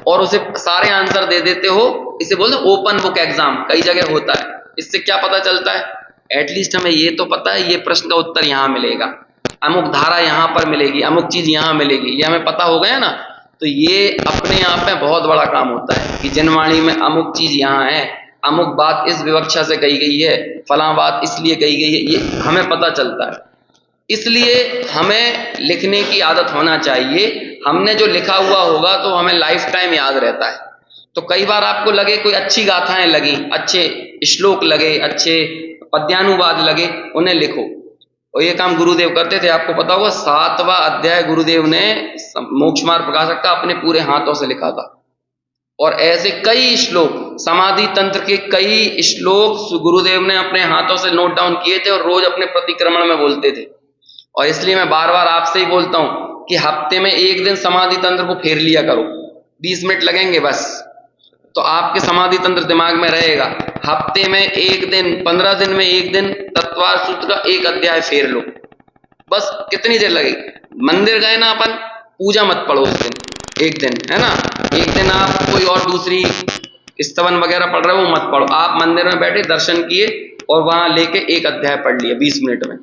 और उसे सारे आंसर दे देते हो, इसे बोलते हैं ओपन बुक एग्जाम, कई जगह होता है। इससे क्या पता चलता है, एटलीस्ट हमें ये तो पता है ये प्रश्न का उत्तर यहाँ मिलेगा, अमुक धारा यहाँ पर मिलेगी, अमुक चीज यहाँ मिलेगी, ये हमें पता हो गया ना। तो ये अपने आप में बहुत बड़ा काम होता है कि जनवाणी में अमुक चीज यहाँ है, अमुक बात इस विवक्षा से कही गई है, फलां बात इसलिए कही गई है, ये हमें पता चलता है। इसलिए हमें लिखने की आदत होना चाहिए। हमने जो लिखा हुआ होगा तो हमें लाइफ टाइम याद रहता है। तो कई बार आपको लगे कोई अच्छी गाथाएं लगी, अच्छे श्लोक लगे, अच्छे पद्यानुवाद लगे, उन्हें लिखो। और ये काम गुरुदेव करते थे, आपको पता होगा 7वां अध्याय गुरुदेव ने मोक्ष मार्ग प्रकाशक का अपने पूरे हाथों से लिखा था। और ऐसे कई श्लोक, समाधि तंत्र के कई श्लोक गुरुदेव ने अपने हाथों से नोट डाउन किए थे और रोज अपने प्रतिक्रमण में बोलते थे। और इसलिए मैं बार बार आपसे ही बोलता हूं कि हफ्ते में एक दिन समाधि तंत्र को फेर लिया करो, 20 मिनट लगेंगे बस, तो आपके समाधि तंत्र दिमाग में रहेगा। हफ्ते में एक दिन, 15 दिन में एक दिन तत्वार सूत्र का एक अध्याय फेर लो, बस कितनी देर लगेगी। मंदिर गए ना अपन, पूजा मत पढ़ो उस दिन, एक दिन, है ना, एक दिन आप कोई और दूसरी स्तवन वगैरह पढ़ रहे हो वो मत पढ़ो, आप मंदिर में बैठे दर्शन किए और वहां लेके एक अध्याय पढ़ लिया 20 मिनट में।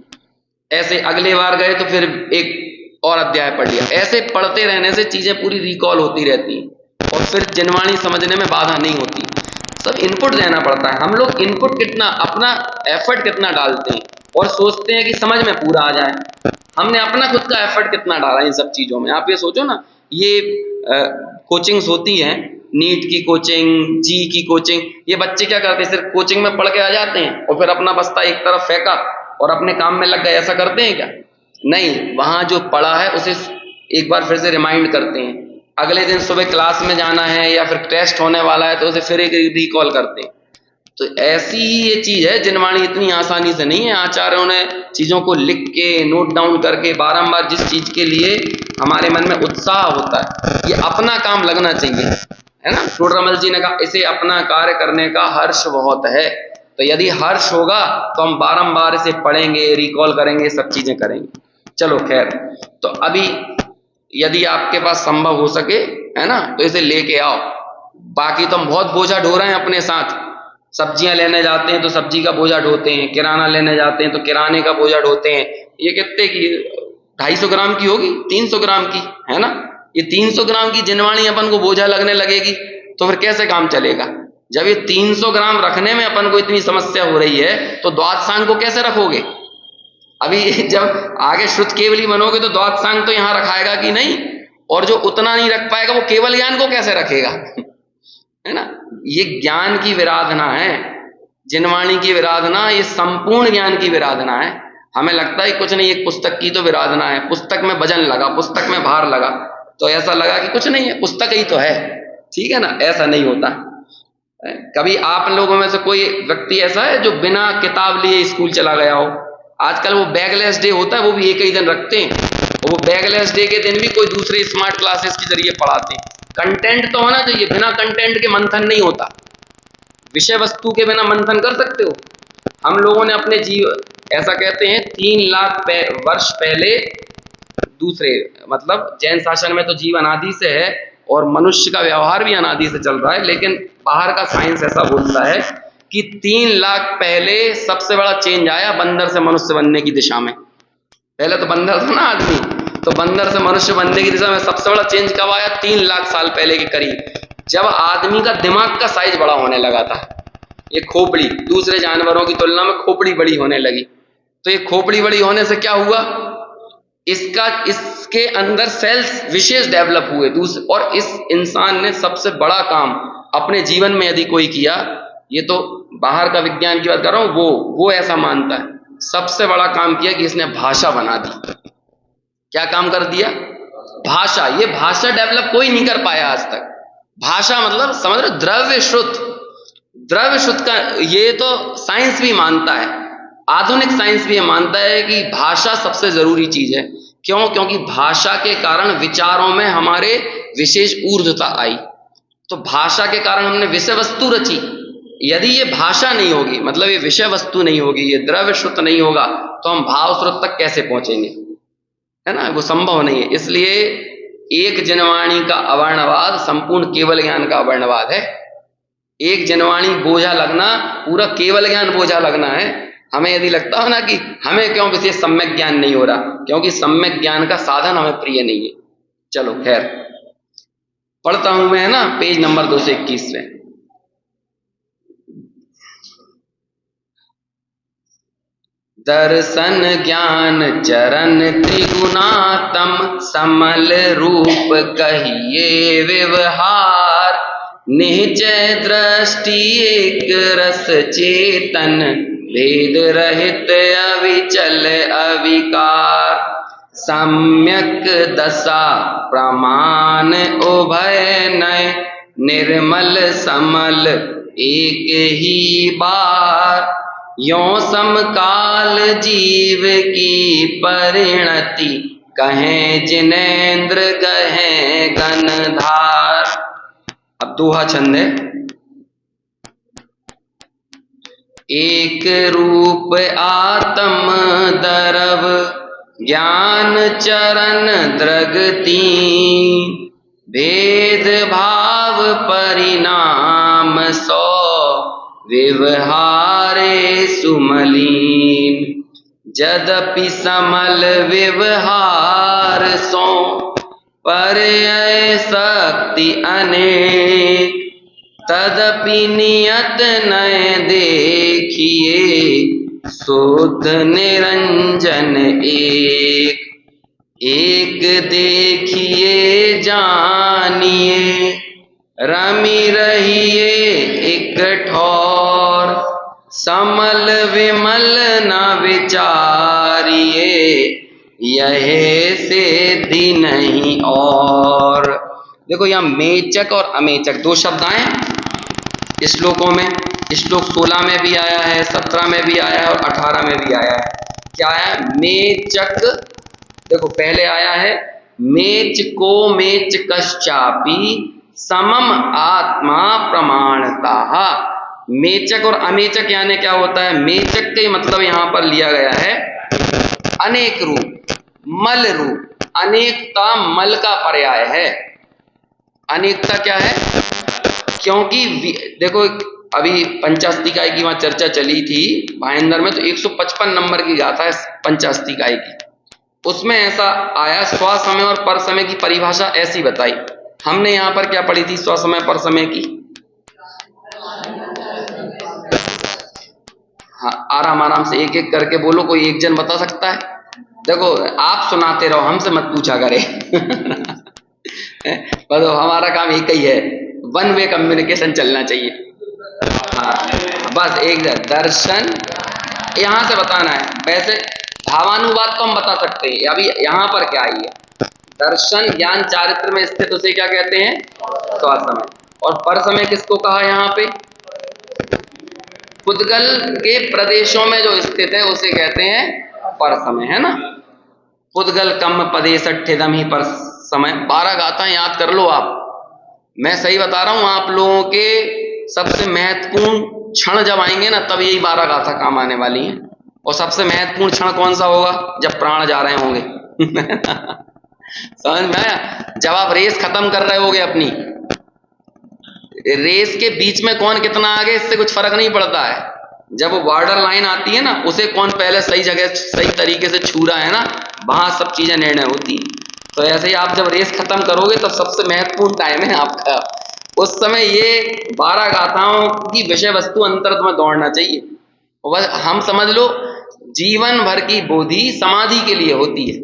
ऐसे अगले बार गए तो फिर एक और अध्याय पढ़ लिया। ऐसे पढ़ते रहने से चीजें पूरी रिकॉल होती रहती हैं और फिर जिनवाणी समझने में बाधा नहीं होती। सब इनपुट देना पड़ता है। हम लोग इनपुट कितना, अपना एफर्ट कितना डालते हैं और सोचते हैं कि समझ में पूरा आ जाए। हमने अपना खुद का एफर्ट कितना डाला इन सब चीजों में। आप ये सोचो ना, ये कोचिंग्स होती हैं, नीट की कोचिंग, जी की कोचिंग, ये बच्चे क्या करते हैं, सिर्फ कोचिंग में पढ़ के आ जाते हैं और फिर अपना बस्ता एक तरफ फेंका और अपने काम में लग गए, ऐसा करते हैं क्या? नहीं, वहां जो पढ़ा है उसे एक बार फिर से रिमाइंड करते हैं। अगले दिन सुबह क्लास में जाना है या फिर टेस्ट होने वाला है तो उसे फिर एक रिकॉल करते हैं। तो ऐसी ही ये चीज है, जिनवाणी इतनी आसानी से नहीं है। आचार्यों ने चीजों को लिख के, नोट डाउन करके, बारंबार जिस चीज के लिए हमारे मन में उत्साह होता है, ये अपना काम लगना चाहिए, है ना। टोडरमल जी ने कहा इसे अपना कार्य करने का हर्ष बहुत है। तो यदि हर्ष होगा तो हम बारंबार इसे पढ़ेंगे, रिकॉल करेंगे, सब चीजें करेंगे। चलो खैर, तो अभी यदि आपके पास संभव हो सके, है ना, तो इसे लेके आओ। बाकी तो हम बहुत बोझा ढो रहे हैं अपने साथ। सब्जियां लेने जाते हैं तो सब्जी का बोझा ढोते हैं, किराना लेने जाते हैं तो किराने का बोझा ढोते हैं। ये कितने की, 250 ग्राम की होगी, 300 ग्राम की, है ना। ये 300 ग्राम की जिनवाणी अपन को बोझा लगने लगेगी तो फिर कैसे काम चलेगा? जब ये 300 ग्राम रखने में अपन को इतनी समस्या हो रही है तो द्वादशांग को कैसे रखोगे? अभी जब आगे शुद्ध केवली बनोगे तो द्वादशांग तो यहां रखाएगा कि नहीं, और जो उतना नहीं रख पाएगा वो केवल ज्ञान को कैसे रखेगा? है ना। ये ज्ञान की विराधना है, जिनवाणी की विराधना, ये संपूर्ण ज्ञान की विराधना है। हमें लगता है कुछ नहीं, एक पुस्तक की तो विराधना है, पुस्तक में वजन लगा, पुस्तक में भार लगा तो ऐसा लगा कि कुछ नहीं है, पुस्तक ही तो है, ठीक है ना। ऐसा नहीं होता। कभी आप लोगों में से कोई व्यक्ति ऐसा है जो बिना किताब लिए स्कूल चला गया हो? आजकल वो बैगलेस डे होता है, वो भी एक ही दिन रखते हैं, और वो बैगलेस डे के दिन भी कोई दूसरे स्मार्ट क्लासेस के जरिए पढ़ाते हैं। कंटेंट तो होना चाहिए, बिना कंटेंट के मंथन नहीं होता। विषय वस्तु के बिना मंथन कर सकते हो? हम लोगों ने अपने ऐसा कहते हैं 3 लाख वर्ष पहले, दूसरे मतलब जैन शासन में तो जीव अनादि से है और मनुष्य का व्यवहार भी अनादि से चल रहा है, लेकिन बाहर का साइंस ऐसा बोलता है कि 3 लाख पहले सबसे बड़ा चेंज आया बंदर से मनुष्य बनने की दिशा में। पहले तो बंदर था ना आदमी, तो बंदर से मनुष्य बनने की दिशा में सबसे बड़ा चेंज कब आया? 3 लाख साल पहले के करीब, जब आदमी का दिमाग का साइज बड़ा होने लगा था। ये खोपड़ी दूसरे जानवरों की तुलना में खोपड़ी बड़ी होने लगी। तो ये खोपड़ी बड़ी होने से क्या हुआ? इसके अंदर सेल्स विशेष डेवलप हुए दूसरे, और इस इंसान ने सबसे बड़ा काम अपने जीवन में यदि कोई किया, ये तो बाहर का विज्ञान की बात कर रहा हूं, वो ऐसा मानता है, सबसे बड़ा काम किया कि इसने भाषा बना दी। क्या काम कर दिया? भाषा। ये भाषा डेवलप कोई नहीं कर पाया आज तक। भाषा मतलब समझ रहे, द्रव्य श्रुत, द्रव्य श्रुत का ये तो साइंस भी मानता है, आधुनिक साइंस भी मानता है कि भाषा सबसे जरूरी चीज है। क्यों? क्योंकि भाषा के कारण विचारों में हमारे विशेष ऊर्ध्वता आई, तो भाषा के कारण हमने विषय वस्तु रची। यदि ये भाषा नहीं होगी, मतलब ये विषय वस्तु नहीं होगी, ये द्रव्य श्रुत नहीं होगा, तो हम भाव श्रुत तक कैसे पहुंचेंगे? है ना, वो संभव नहीं है। इसलिए एक जिनवाणी का अवर्णवाद संपूर्ण केवल ज्ञान का अवर्णवाद है। एक जिनवाणी बोझा लगना पूरा केवल ज्ञान बोझा लगना है। हमें यदि लगता हो ना कि हमें क्यों विशेष सम्यक ज्ञान नहीं हो रहा, क्योंकि सम्यक ज्ञान का साधन हमें प्रिय नहीं है। चलो खैर, पढ़ता हूं मैं, है ना, पेज नंबर 221 में। दर्शन ज्ञान चरण त्रिगुणातम, समल रूप कहिए व्यवहार, निश्चय दृष्टि एक रस चेतन, भेद रहित अविचल अविकार, सम्यक दशा प्रमाण उभय नय, निर्मल समल एक ही बार, यों समकाल जीव की परिणति, कहें जिनेन्द्र गहें गणधार। अब दोहा छंद है। एक रूप आत्म दरव ज्ञान चरण द्रगती, भेद भाव परिणाम सौ व्यवहारे सुमलीन, यद्यपि समल व्यवहार सो पर्यय शक्ति अनेक, तदपि नियत नय देखिए शुद्ध निरंजन एक, एक देखिए जानिए रमी रहिए एक ठौर, समल विमल न विचारिए यह सिद्धि नहीं और। देखो यहाँ मेचक और अमेचक दो शब्द आए श्लोकों में। श्लोक 16 में भी आया है, 17 में भी आया है और 18 में भी आया है। क्या है? मेचक। देखो पहले आया है मेच को मेच कश्चापि समम आत्मा प्रमाणता। मेचक और अमेचक यानी क्या होता है? मेचक का मतलब यहां पर लिया गया है अनेक रूप, मल रूप। अनेकता मल का पर्याय है। अनेकता क्या है? क्योंकि देखो अभी पंचास्तिकाय की वहां चर्चा चली थी भाईंदर में, तो 155 नंबर की गाथा है पंचास्तिकाय की। उसमें ऐसा आया स्वसमय और परसमय की परिभाषा ऐसी बताई। हमने यहां पर क्या पढ़ी थी स्वसमय परसमय की? हाँ, आराम आराम से एक एक करके बोलो, कोई एक जन बता सकता है? देखो आप सुनाते रहो, हमसे मत पूछा करे। बस हमारा काम एक ही है, वन वे कम्युनिकेशन चलना चाहिए। हाँ बस एक दर्शन यहां से बताना है। वैसे भावानुवाद तो हम बता सकते हैं, अभी यहां पर क्या आई है? दर्शन ज्ञान चारित्र में स्थित उसे क्या कहते हैं? स्वसमय। और परसमय किसको कहा? यहाँ पे पुद्गल के प्रदेशों में जो स्थित है उसे कहते हैं परसमय, है ना। पुद्गल कम पदेश ठिदम ही पर समय। 12 गाथाएं याद कर लो आप। मैं सही बता रहा हूं, आप लोगों के सबसे महत्वपूर्ण क्षण जब आएंगे ना, तब यही 12 गाथा काम आने वाली हैं। और सबसे महत्वपूर्ण क्षण कौन सा होगा? जब प्राण जा रहे होंगे। समझ में आया? जब आप रेस खत्म कर रहे होगे अपनी, रेस के बीच में कौन कितना आगे इससे कुछ फर्क नहीं पड़ता है। जब वो बॉर्डर लाइन आती है ना, उसे कौन पहले सही जगह सही तरीके से छू रहा है ना, वहां सब चीजें निर्णय होती हैं। तो ऐसे ही आप जब रेस खत्म करोगे तब सबसे महत्वपूर्ण टाइम है आपका। उस समय ये 12 गाथाओं की विषय वस्तु अंतर्गत में दौड़ना चाहिए। बस हम समझ लो जीवन भर की बोधि समाधि के लिए होती है।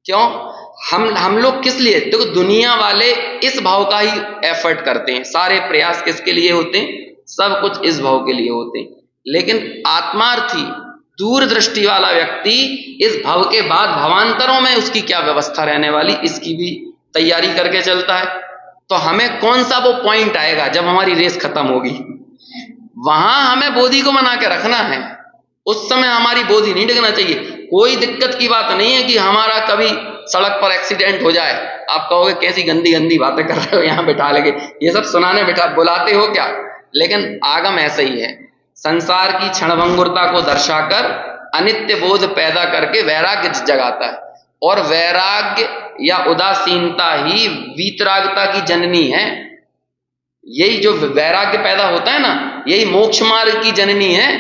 क्यों? हम लोग किस लिए? देखो दुनिया वाले इस भाव का ही एफर्ट करते हैं, सारे प्रयास किसके लिए होते हैं? सब कुछ इस भाव के लिए होते हैं। लेकिन आत्मार्थी दूरदृष्टि वाला व्यक्ति इस भव के बाद भवांतरों में उसकी क्या व्यवस्था रहने वाली, इसकी भी तैयारी करके चलता है। तो हमें कौन सा वो पॉइंट आएगा जब हमारी रेस खत्म होगी, वहां हमें बोधि को बना के रखना है। उस समय हमारी बोधि नहीं डिगना चाहिए। कोई दिक्कत की बात नहीं है कि हमारा कभी सड़क पर एक्सीडेंट हो जाए। आप कहोगे कैसी गंदी गंदी बातें कर रहे हो, यहाँ बिठा लेंगे, ये सब सुनाने बिठा बुलाते हो क्या? लेकिन आगम ऐसे ही है, संसार की क्षणभंगुरता को दर्शाकर अनित्य बोध पैदा करके वैराग्य जगाता है। और वैराग्य या उदासीनता ही वीतरागता की जननी है। यही जो वैराग्य पैदा होता है ना, यही मोक्ष मार्ग की जननी है।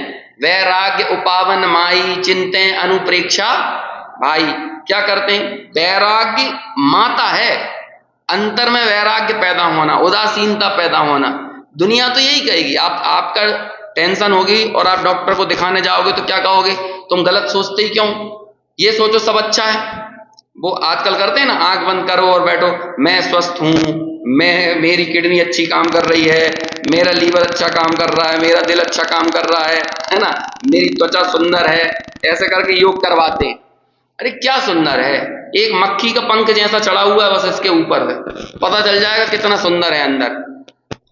वैराग्य उपावन माई चिंते अनुप्रेक्षा भाई। क्या करते हैं? वैराग्य माता है, अंतर में वैराग्य पैदा होना, उदासीनता पैदा होना। दुनिया तो यही कहेगी। आपका टेंशन होगी और आप डॉक्टर को दिखाने जाओगे तो क्या कहोगे? तुम गलत सोचते ही क्यों? ये सोचो सब अच्छा है। वो आजकल करते हैं ना, आंख बंद करो और बैठो, मैं स्वस्थ हूं, मेरी किडनी अच्छी काम कर रही है, मेरा लीवर अच्छा काम कर रहा है, मेरा दिल अच्छा काम कर रहा है ना, मेरी त्वचा सुंदर है, ऐसे करके योग करवाते हैं। अरे क्या सुंदर है? एक मक्खी का पंख जैसा चढ़ा हुआ है बस इसके ऊपर है, पता चल जाएगा कितना सुंदर है अंदर।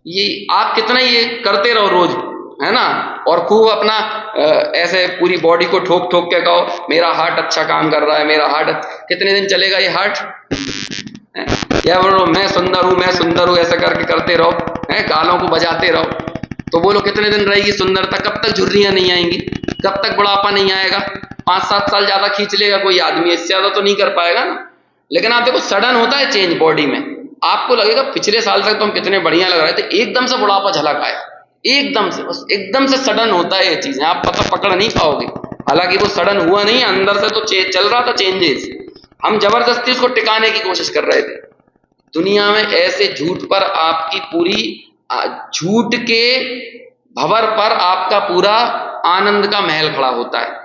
ये आप कितना ये करते रहो रोज, है ना, और खूब अपना ऐसे पूरी बॉडी को ठोक ठोक के कहो मेरा हार्ट अच्छा काम कर रहा है, मेरा हार्ट। कितने दिन चलेगा ये हार्ट? हैं? या बोलो मैं सुंदर हूं, मैं सुंदर हूं, ऐसा करके करते रहो, हैं, गालों को बजाते रहो, तो बोलो कितने दिन रहेगी सुंदरता? कब तक झुर्रियां नहीं आएंगी? कब तक बुढ़ापा नहीं आएगा? 5-7 साल ज्यादा खींच लेगा कोई आदमी, इससे ज्यादा तो नहीं कर पाएगा ना। लेकिन आप देखो सडन होता है चेंज बॉडी में, आपको लगेगा पिछले साल तक तो हम कितने बढ़िया लग रहे थे, एकदम से बुढ़ापा झलक आया, एकदम से, बस एकदम से सडन होता है ये चीजें, आप पता पकड़ नहीं पाओगे। हालांकि वो सडन हुआ नहीं, अंदर से तो चल रहा था चेंजेस, हम जबरदस्ती उसको टिकाने की कोशिश कर रहे थे। दुनिया में ऐसे झूठ पर आपकी पूरी, झूठ के भंवर पर आपका पूरा आनंद का महल खड़ा होता है।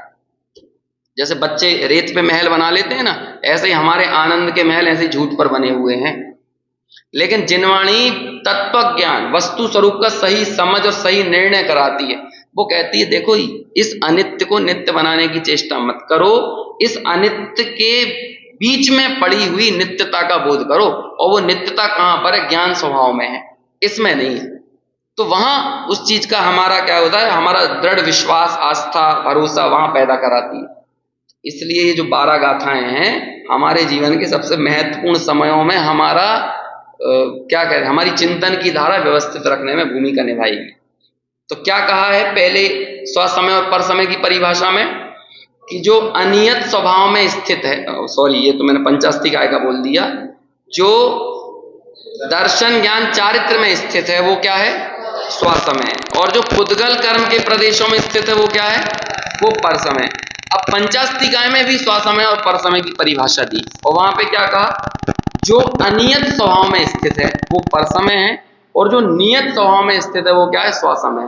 जैसे बच्चे रेत पे महल बना लेते हैं ना, ऐसे ही हमारे आनंद के महल ऐसे झूठ पर बने हुए हैं। लेकिन जिनवाणी तत्व ज्ञान वस्तु स्वरूप का सही समझ और सही निर्णय कराती है। वो कहती है देखो इस अनित्य को नित्य बनाने की चेष्टा मत करो, इस अनित्य के बीच में पड़ी हुई नित्यता का बोध करो, और वो नित्यता कहां पर है? ज्ञान स्वभाव में है, इसमें नहीं है। तो वहां उस चीज का हमारा क्या होता है? हमारा दृढ़ विश्वास, आस्था, भरोसा वहां पैदा कराती है। इसलिए ये जो 12 गाथाएं हैं हमारे जीवन के सबसे महत्वपूर्ण समयों में हमारा क्या कहते हैं, हमारी चिंतन की धारा व्यवस्थित रखने में भूमिका निभाएगी। तो क्या कहा है पहले स्वसमय और परसमय की परिभाषा में, कि जो अनियत स्वभाव में स्थित है, सॉरी ये तो मैंने पंचास्तिकाय का बोल दिया, जो दर्शन ज्ञान चारित्र में स्थित है वो क्या है? स्वसमय। और जो पुद्गल कर्म के प्रदेशों में स्थित है वो क्या है? वो परसमय। अब पंचास्तिकाय में भी स्वसमय और परसमय की परिभाषा दी, और वहां पे क्या कहा? जो अनियत स्वभाव में स्थित है वो परसमय है, और जो नियत स्वभाव में स्थित है वो क्या है? स्वसमय।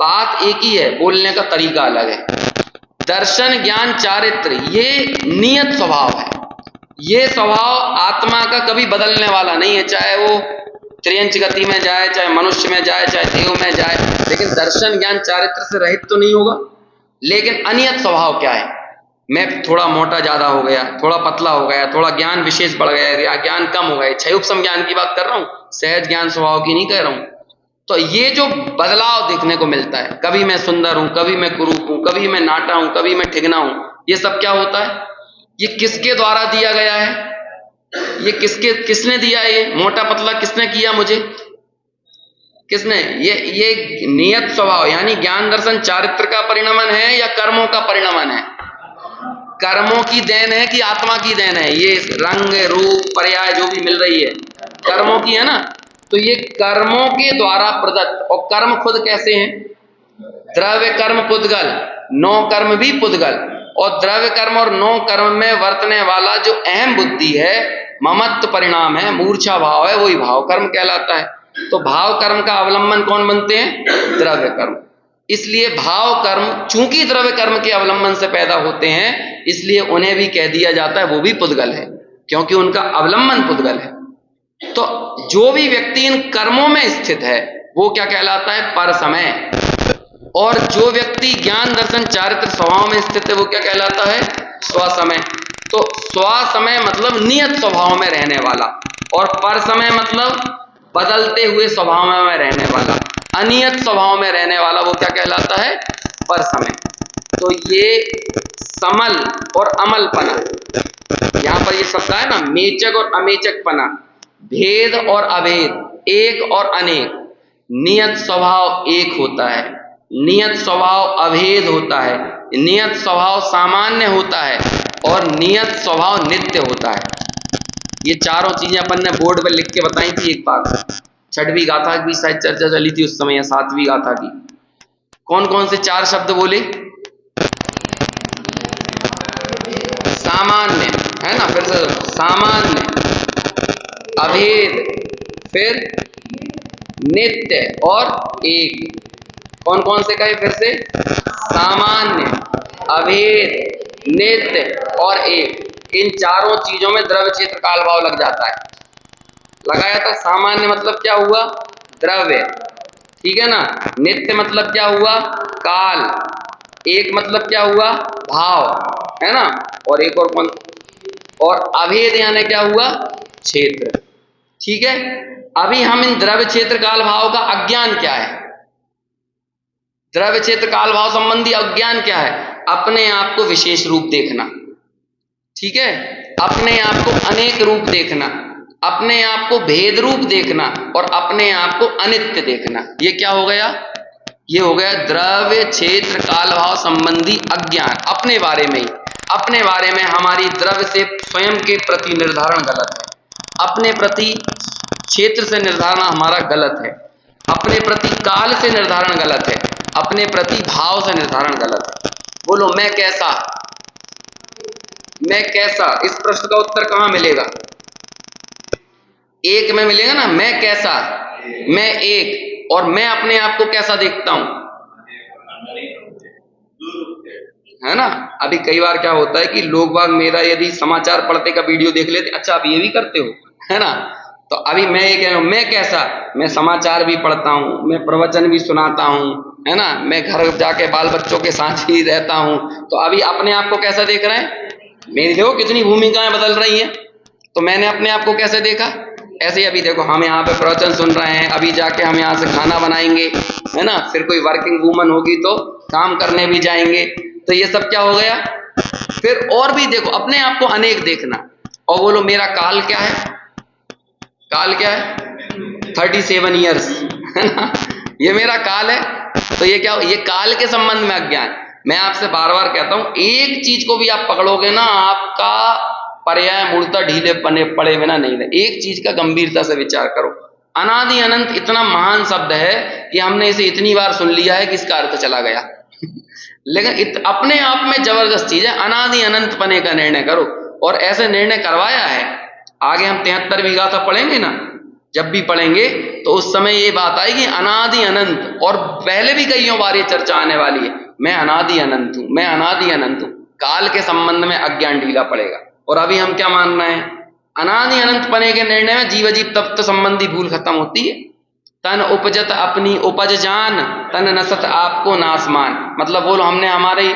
बात एक ही है, बोलने का तरीका अलग है। दर्शन ज्ञान चारित्र ये नियत स्वभाव है, ये स्वभाव आत्मा का कभी बदलने वाला नहीं है, चाहे वो त्रियंच गति में जाए, चाहे मनुष्य में जाए, चाहे देव में जाए, लेकिन दर्शन ज्ञान चारित्र से रहित तो नहीं होगा। लेकिन अनियत स्वभाव क्या है? मैं थोड़ा मोटा ज्यादा हो गया, थोड़ा पतला हो गया, थोड़ा ज्ञान विशेष बढ़ गया या ज्ञान कम हो गया, क्षयोपम ज्ञान की बात कर रहा हूं, सहज ज्ञान स्वभाव की नहीं कह रहा हूं। तो ये जो बदलाव देखने को मिलता है, कभी मैं सुंदर हूं, कभी मैं कुरूप हूं, कभी मैं नाटा हूं, कभी मैं ठिगना हूं, ये सब क्या होता है? ये किसके द्वारा दिया गया है? ये किसने दिया? ये मोटा पतला किसने किया मुझे? किसने? ये नियत स्वभाव यानी ज्ञान दर्शन चारित्र का परिणमन है या कर्मों का परिणमन है? कर्मों की देन है कि आत्मा की देन है? ये रंग रूप पर्याय जो भी मिल रही है कर्मों की है ना। तो ये कर्मों के द्वारा प्रदत्त, और कर्म खुद कैसे हैं? द्रव्य कर्म पुद्गल, 9 कर्म भी पुद्गल, और द्रव्य कर्म और 9 कर्म में वर्तने वाला जो अहम बुद्धि है, ममत्व परिणाम है, मूर्छा भाव है, वही भाव कर्म कहलाता है। तो भाव कर्म का अवलंबन कौन बनते हैं? द्रव्य कर्म। इसलिए भाव कर्म चूंकि द्रव्य कर्म के अवलंबन से पैदा होते हैं, इसलिए उन्हें भी कह दिया जाता है वो भी पुद्गल है, क्योंकि उनका अवलंबन पुद्गल है। तो जो भी व्यक्ति इन कर्मों में स्थित है वो क्या कहलाता है? परसमय। और जो व्यक्ति ज्ञान दर्शन चारित्र स्वभाव में स्थित है वो क्या कहलाता है? स्वसमय। तो स्वसमय मतलब नियत स्वभाव में रहने वाला, और परसमय मतलब बदलते हुए स्वभाव में रहने वाला, अनियत स्वभाव में रहने वाला, वो क्या कहलाता है? परसमय। तो ये समल और अमलपना, यहां पर ये शब्द है ना, मेचक और अमेचकपना, भेद और अभेद, एक और अनेक। नियत स्वभाव एक होता है, नियत स्वभाव अभेद होता है, नियत स्वभाव सामान्य होता है, और नियत स्वभाव नित्य होता है। ये चारों चीजें अपन ने बोर्ड पर लिख के बताई थी एक बार, 6वीं गाथा की शायद चर्चा चली थी उस समय, या 7वीं गाथा की। कौन कौन से 4 शब्द बोले? सामान्य है ना, फिर से सामान्य, अभेद, फिर नित्य और एक। कौन कौन से कहे फिर से? सामान्य, अभेद, नित्य और एक। इन चारों चीजों में द्रव्य क्षेत्र काल भाव लग जाता है। लगाया था। सामान्य मतलब क्या हुआ? द्रव्य, ठीक है ना। नित्य मतलब क्या हुआ? काल। एक मतलब क्या हुआ? भाव, है ना। और एक और कौन? और अभेद यानी क्या हुआ? क्षेत्र, ठीक है। अभी हम इन द्रव्य क्षेत्र काल भाव का अज्ञान क्या है? द्रव्य क्षेत्र काल भाव संबंधी अज्ञान क्या है? अपने आप को विशेष रूप देखना, ठीक है। अपने आप को अनेक रूप देखना, अपने आप को भेद रूप देखना और अपने आप को अनित्य देखना, ये क्या हो गया? ये हो गया द्रव्य क्षेत्र काल भाव संबंधी अज्ञान। अपने बारे में ही, अपने बारे में हमारी द्रव्य से स्वयं के प्रति निर्धारण गलत है, अपने प्रति क्षेत्र से निर्धारण हमारा गलत है, अपने प्रति काल से निर्धारण गलत है, अपने प्रति भाव से निर्धारण गलत है। बोलो मैं कैसा, मैं कैसा, इस प्रश्न का उत्तर कहां मिलेगा? एक में मिलेगा ना, मैं कैसा, मैं एक। और मैं अपने आप को कैसा देखता हूं, है ना? अभी कई बार क्या होता है कि लोग बाग मेरा यदि समाचार पढ़ते का वीडियो देख लेते, अच्छा आप ये भी करते हो, है ना? तो अभी मैं ये कह रहा हूं मैं कैसा, मैं समाचार भी पढ़ता हूं, मैं प्रवचन भी सुनाता हूं, है ना, मैं घर जाके बाल बच्चों के साथ ही रहता हूं। तो अभी अपने आप को कैसा देख रहे हैं? मेरी देखो कितनी भूमिकाएं बदल रही हैं। तो मैंने अपने आप को कैसे देखा? ऐसे ही अभी देखो हम यहाँ पे प्रवचन सुन रहे हैं, अभी जाके हम यहाँ से खाना बनाएंगे, है ना, फिर कोई वर्किंग वूमन होगी तो काम करने भी जाएंगे। तो ये सब क्या हो गया? फिर और भी देखो अपने आप को अनेक देखना। और बोलो मेरा काल क्या है? काल क्या है? 37 ईयर्स, है ना, ये मेरा काल है। तो ये क्या, ये काल के संबंध में अज्ञान। मैं आपसे बार बार कहता हूं, एक चीज को भी आप पकड़ोगे ना, आपका पर्याय मूलतः ढीले पड़े बिना नहीं रहे। एक चीज का गंभीरता से विचार करो। अनादि अनंत इतना महान शब्द है कि हमने इसे इतनी बार सुन लिया है कि इसका अर्थ चला गया लेकिन अपने आप में जबरदस्त चीज है। अनादि अनंत पने का निर्णय करो, और ऐसे निर्णय करवाया है। आगे हम 73वीं गाथा पढ़ेंगे ना, जब भी पढ़ेंगे तो उस समय ये बात आएगी अनादि अनंत। और पहले भी कईयों बार ये चर्चा आने वाली है, मैं अनादि अनंत हूं, मैं अनादि अनंत हूं। काल के संबंध में अज्ञान ढीला पड़ेगा। और अभी हम क्या मान रहे हैं? अनादि अनंत पने के निर्णय में जीव अजीव तत्व संबंधी भूल खत्म होती है। तन उपजत अपनी उपज जान, तन नसत आपको नासमान। मतलब बोलो हमने हमारी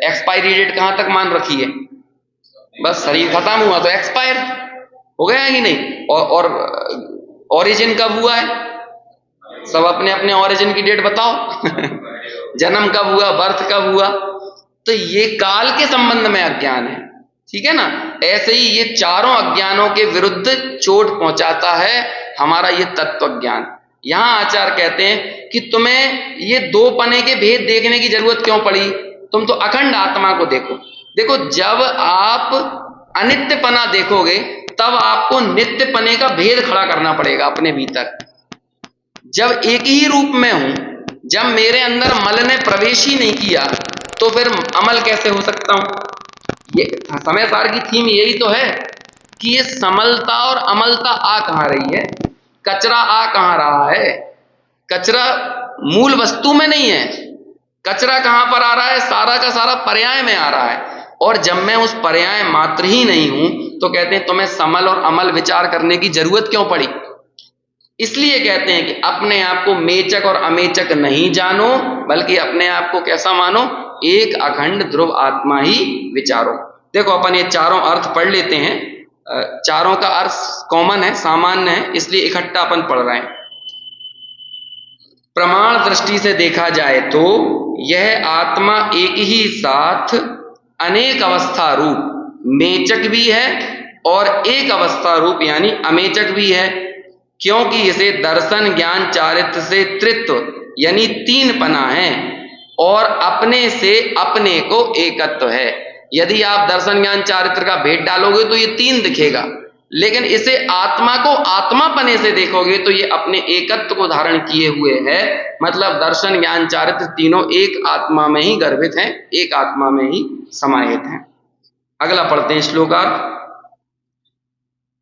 एक्सपायरी डेट कहां तक मान रखी है? बस शरीर खत्म हुआ तो एक्सपायर हो गया कि नहीं। और ओरिजिन कब हुआ है? सब अपने अपने ओरिजिन की डेट बताओ जन्म कब हुआ, बर्थ कब हुआ? तो ये काल के संबंध में अज्ञान है, ठीक है ना। ऐसे ही ये चारों अज्ञानों के विरुद्ध चोट पहुंचाता है हमारा ये तत्व ज्ञान। यहां आचार्य कहते हैं कि तुम्हें ये दो पने के भेद देखने की जरूरत क्यों पड़ी? तुम तो अखंड आत्मा को देखो। देखो जब आप अनित्यपना देखोगे तब आपको नित्यपने का भेद खड़ा करना पड़ेगा अपने भीतर। जब एक ही रूप में हूं, जब मेरे अंदर मल ने प्रवेश ही नहीं किया, तो फिर अमल कैसे हो सकता हूं? ये समय सार की थीम यही तो है कि ये समलता और अमलता आ कहां रही है, कचरा आ कहां रहा है। कचरा मूल वस्तु में नहीं है, कचरा कहां पर आ रहा है? सारा का सारा पर्याय में आ रहा है। और जब मैं उस पर्याय मात्र ही नहीं हूं, तो कहते हैं तुम्हें समल और अमल विचार करने की जरूरत क्यों पड़ी? इसलिए कहते हैं कि अपने आप को मेचक और अमेचक नहीं जानो, बल्कि अपने आप को कैसा मानो? एक अखंड ध्रुव आत्मा ही विचारो। देखो अपन ये चारों अर्थ पढ़ लेते हैं। चारों का अर्थ कॉमन है, सामान्य है, इसलिए इकट्ठा अपन पढ़ रहे हैं। प्रमाण दृष्टि से देखा जाए तो यह आत्मा एक ही साथ अनेक अवस्था रूप मेचक भी है और एक अवस्था रूप यानी अमेचक भी है, क्योंकि इसे दर्शन ज्ञान चारित्र से त्रित्व यानी तीन पना है और अपने से अपने को एकत्व है। यदि आप दर्शन ज्ञान चारित्र का भेद डालोगे तो ये तीन दिखेगा, लेकिन इसे आत्मा को आत्मा पने से देखोगे तो ये अपने एकत्व को धारण किए हुए है। मतलब दर्शन ज्ञान चारित्र तीनों एक आत्मा में ही गर्भित हैं, एक आत्मा में ही समाहित हैं। अगला पढ़ते हैं श्लोकार्थ।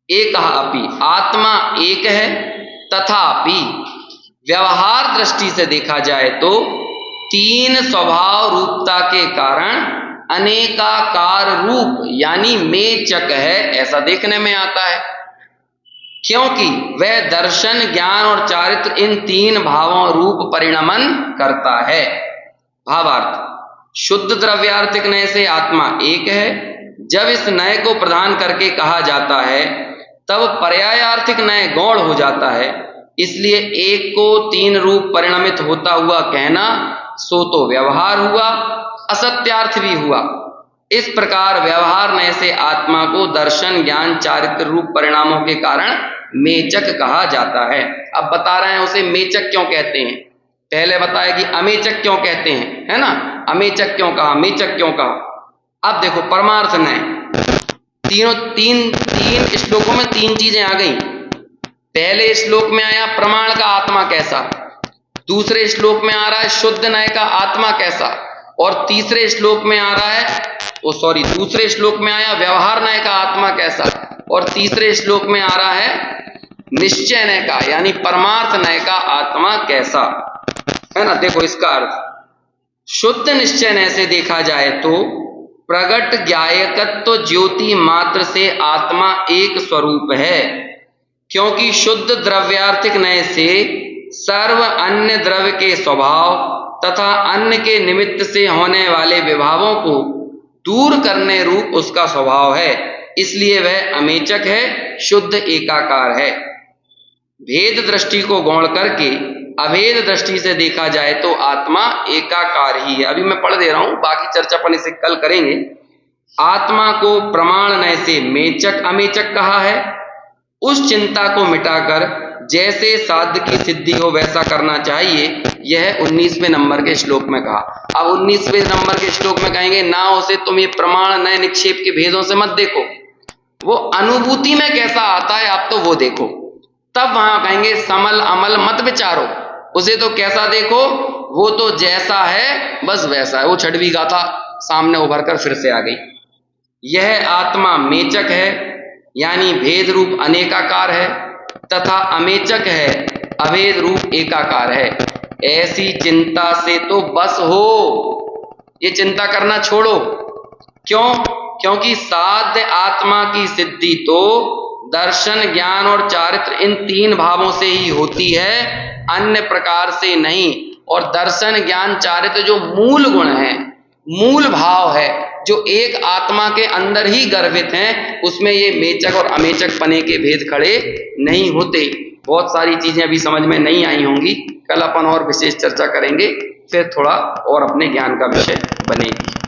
एक अपि आत्मा एक है, तथापि व्यवहार दृष्टि से देखा जाए तो तीन स्वभाव रूपता के कारण अनेकाकार रूप यानी मेचक है, ऐसा देखने में आता है। क्योंकि वह दर्शन ज्ञान और चारित्र इन तीन भावों रूप परिणमन करता है। भावार्थ, शुद्ध द्रव्यार्थिक नय से आत्मा एक है। जब इस नय को प्रदान करके कहा जाता है तब पर्यायार्थिक नय गौण हो जाता है। इसलिए एक को तीन रूप परिणमित होता हुआ कहना सो तो व्यवहार हुआ, असत्यार्थ भी हुआ। इस प्रकार व्यवहार नय से आत्मा को दर्शन ज्ञान चारित्र रूप परिणामों के कारण मेचक कहा जाता है। अब बता रहे हैं उसे मेचक क्यों कहते हैं। पहले बताया कि अमेचक क्यों कहते हैं, है ना, अमेचक क्यों कहा, मेचक क्यों कहा। अब देखो परमार्थ नय, तीन श्लोकों में तीन चीजें आ गई। पहले श्लोक में आया प्रमाण का आत्मा कैसा, दूसरे श्लोक में आ रहा है शुद्ध नय का आत्मा कैसा, और तीसरे श्लोक में आ रहा है दूसरे श्लोक में आया व्यवहार नय का आत्मा कैसा, और तीसरे श्लोक में आ रहा है निश्चय नय का यानी परमार्थ नय का आत्मा कैसा, है ना। देखो इसका अर्थ शुद्ध निश्चय नय से देखा जाए तो प्रगट ज्ञायकत्व ज्योति मात्र से आत्मा एक स्वरूप है, क्योंकि शुद्ध द्रव्यार्थिक नय से सर्व अन्य द्रव्य के स्वभाव तथा अन्य के निमित्त से होने वाले विभावों को दूर करने रूप उसका स्वभाव है, इसलिए वह अमेचक है, शुद्ध एकाकार है। भेद दृष्टि को गौण करके अभेद दृष्टि से देखा जाए तो आत्मा एकाकार ही है। अभी मैं पढ़ दे रहा हूं, बाकी चर्चा अपन इसे कल करेंगे। आत्मा को प्रमाण नय से मेचक अमेचक कहा है। उस चिंता को मिटाकर जैसे साध्य की सिद्धि हो वैसा करना चाहिए, यह 19वें नंबर के श्लोक में कहा। अब 19वें नंबर के श्लोक में कहेंगे ना उसे तुम ये प्रमाण नय निक्षेप के भेदों से मत देखो, वो अनुभूति में कैसा आता है आप तो वो देखो, तब वहां कहेंगे समल अमल मत विचारो, उसे तो कैसा देखो, वो तो जैसा है बस वैसा है। वो छठवीं गाथा सामने उभर कर फिर से आ गई। यह आत्मा मेचक है यानी भेद रूप अनेकाकार है, तथा अमेचक है अभेद रूप एकाकार है। ऐसी चिंता से तो बस हो, ये चिंता करना छोड़ो। क्यों? क्योंकि साध्य आत्मा की सिद्धि तो दर्शन ज्ञान और चारित्र इन तीन भावों से ही होती है, अन्य प्रकार से नहीं। और दर्शन ज्ञान चारित्र जो मूल गुण है, मूल भाव है, जो एक आत्मा के अंदर ही गर्भित हैं, उसमें ये मेचक और अमेचक पने के भेद खड़े नहीं होते। बहुत सारी चीजें अभी समझ में नहीं आई होंगी, कल अपन और विशेष चर्चा करेंगे, फिर थोड़ा और अपने ज्ञान का विषय बनेगी।